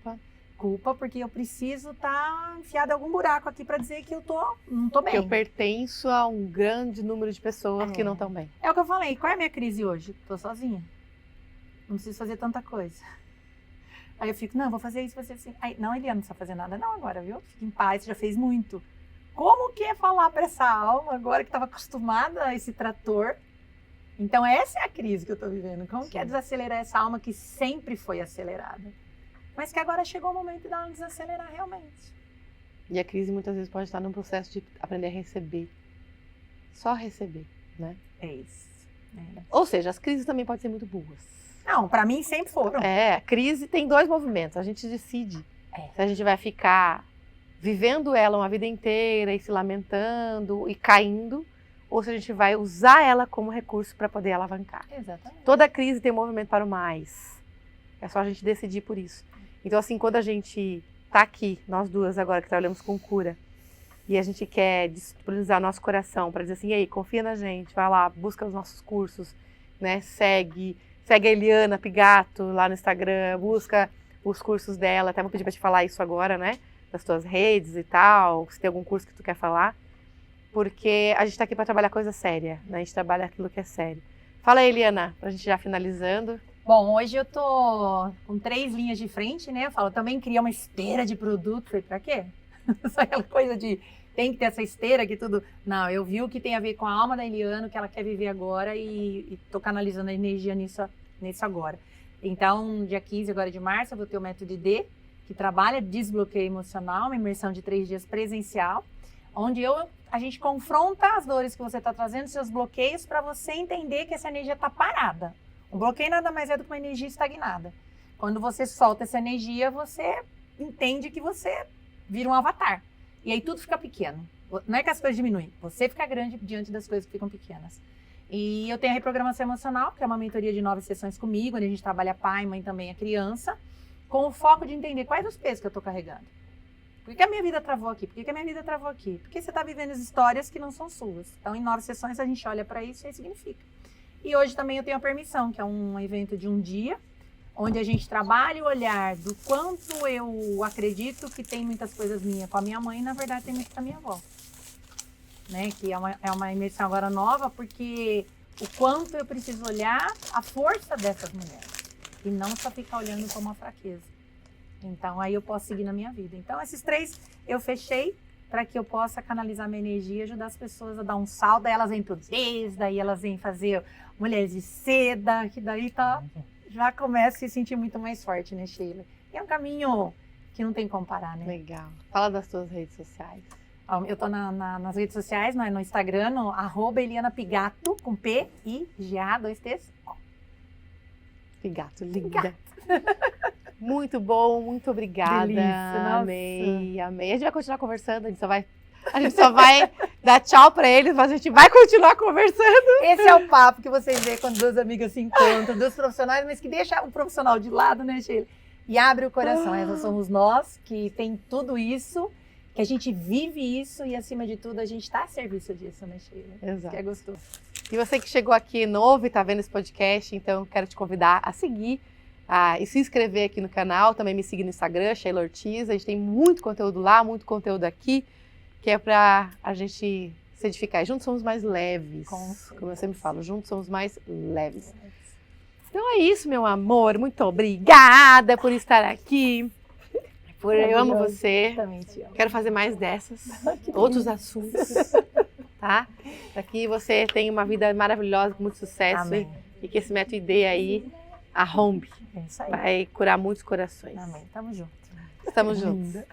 Culpa porque eu preciso estar enfiada em algum buraco aqui para dizer que eu não estou bem. Eu pertenço a um grande número de pessoas que não estão bem. É o que eu falei. Qual é a minha crise hoje? Estou sozinha. Não preciso fazer tanta coisa. Aí eu fico, não, vou fazer isso, assim. Aí, não, Eliana, não precisa fazer nada não agora, viu? Fica em paz, você já fez muito. Como que é falar para essa alma agora que estava acostumada a esse trator? Então essa é a crise que eu estou vivendo. Como que é desacelerar essa alma que sempre foi acelerada? Mas que agora chegou o momento de dar uma desacelerar realmente. E a crise muitas vezes pode estar num processo de aprender a receber. Só receber, né? É isso. Ou seja, as crises também podem ser muito boas. Não, para mim sempre foram. A crise tem 2 movimentos. A gente decide se a gente vai ficar vivendo ela uma vida inteira e se lamentando e caindo, ou se a gente vai usar ela como recurso para poder alavancar. Exatamente. Toda crise tem um movimento para o mais. É só a gente decidir por isso. Então, assim, quando a gente está aqui, nós duas agora que trabalhamos com cura, e a gente quer disponibilizar nosso coração para dizer assim, ei, confia na gente, vai lá, busca os nossos cursos, né? Segue a Eliana Pigato lá no Instagram, busca os cursos dela, até vou pedir para te falar isso agora, né? Das tuas redes e tal, se tem algum curso que tu quer falar, porque a gente está aqui para trabalhar coisa séria, né? A gente trabalha aquilo que é sério. Fala aí, Eliana, para a gente já finalizando. Bom, hoje eu tô com 3 linhas de frente, né? Eu falo, também criar uma esteira de produto, falei, pra quê? Só aquela coisa de tem que ter essa esteira que tudo... Não, eu vi o que tem a ver com a alma da Eliana, o que ela quer viver agora e tô canalizando a energia nisso agora. Então, dia 15 agora de março, eu vou ter o método D, que trabalha desbloqueio emocional, uma imersão de 3 dias presencial, onde a gente confronta as dores que você está trazendo, seus bloqueios, para você entender que essa energia está parada. Um bloqueio nada mais é do que uma energia estagnada. Quando você solta essa energia, você entende que você vira um avatar. E aí tudo fica pequeno. Não é que as coisas diminuem, você fica grande diante das coisas que ficam pequenas. E eu tenho a reprogramação emocional, que é uma mentoria de 9 sessões comigo, onde a gente trabalha pai, mãe também, a criança, com o foco de entender quais os pesos que eu estou carregando. Por que a minha vida travou aqui? Por que a minha vida travou aqui? Porque você está vivendo as histórias que não são suas. Então, em 9 sessões, a gente olha para isso e aí significa. E hoje também eu tenho a permissão, que é um evento de um dia, onde a gente trabalha o olhar do quanto eu acredito que tem muitas coisas minhas com a minha mãe e, na verdade, tem muito com a minha avó. Né? Que é uma imersão agora nova, porque o quanto eu preciso olhar a força dessas mulheres. E não só ficar olhando como uma fraqueza. Então, aí eu posso seguir na minha vida. Então, esses 3 eu fechei para que eu possa canalizar minha energia e ajudar as pessoas a dar um salto. Daí elas vêm pro Des, daí elas vêm fazer Mulheres de Seda, que daí já começa a se sentir muito mais forte, né, Sheila? E é um caminho que não tem como parar, né? Legal. Fala das tuas redes sociais. Eu tô nas redes sociais, no Instagram, no @Eliana Pigato, com P-I-G-A, 2 T's. Pigato, linda. Muito bom, muito obrigada. Delícia, nossa. Amei. A gente vai continuar conversando, a gente só vai dar tchau pra eles, mas a gente vai continuar conversando. Esse é o papo que vocês veem quando 2 amigas se encontram, 2 profissionais, mas que deixa o profissional de lado, né, Sheila? E abre o coração. Essas somos nós que tem tudo isso, que a gente vive isso e, acima de tudo, a gente está a serviço disso, né, Sheila? Exato. Que é gostoso. E você que chegou aqui novo e está vendo esse podcast, então quero te convidar a seguir e se inscrever aqui no canal, também me seguir no Instagram, Sheila Ortiz. A gente tem muito conteúdo lá, muito conteúdo aqui, que é para a gente se edificar. Juntos somos mais leves, como eu sempre falo, juntos somos mais leves. Então é isso, meu amor, muito obrigada por estar aqui. Eu amo você, Também te amo. quero fazer mais dessas, outros assuntos, tá? Para que você tenha uma vida maravilhosa, com muito sucesso. Amém. E que esse método ID aí arrombe, É isso aí. vai curar muitos corações. Amém. Tamo junto. Estamos juntos. Linda.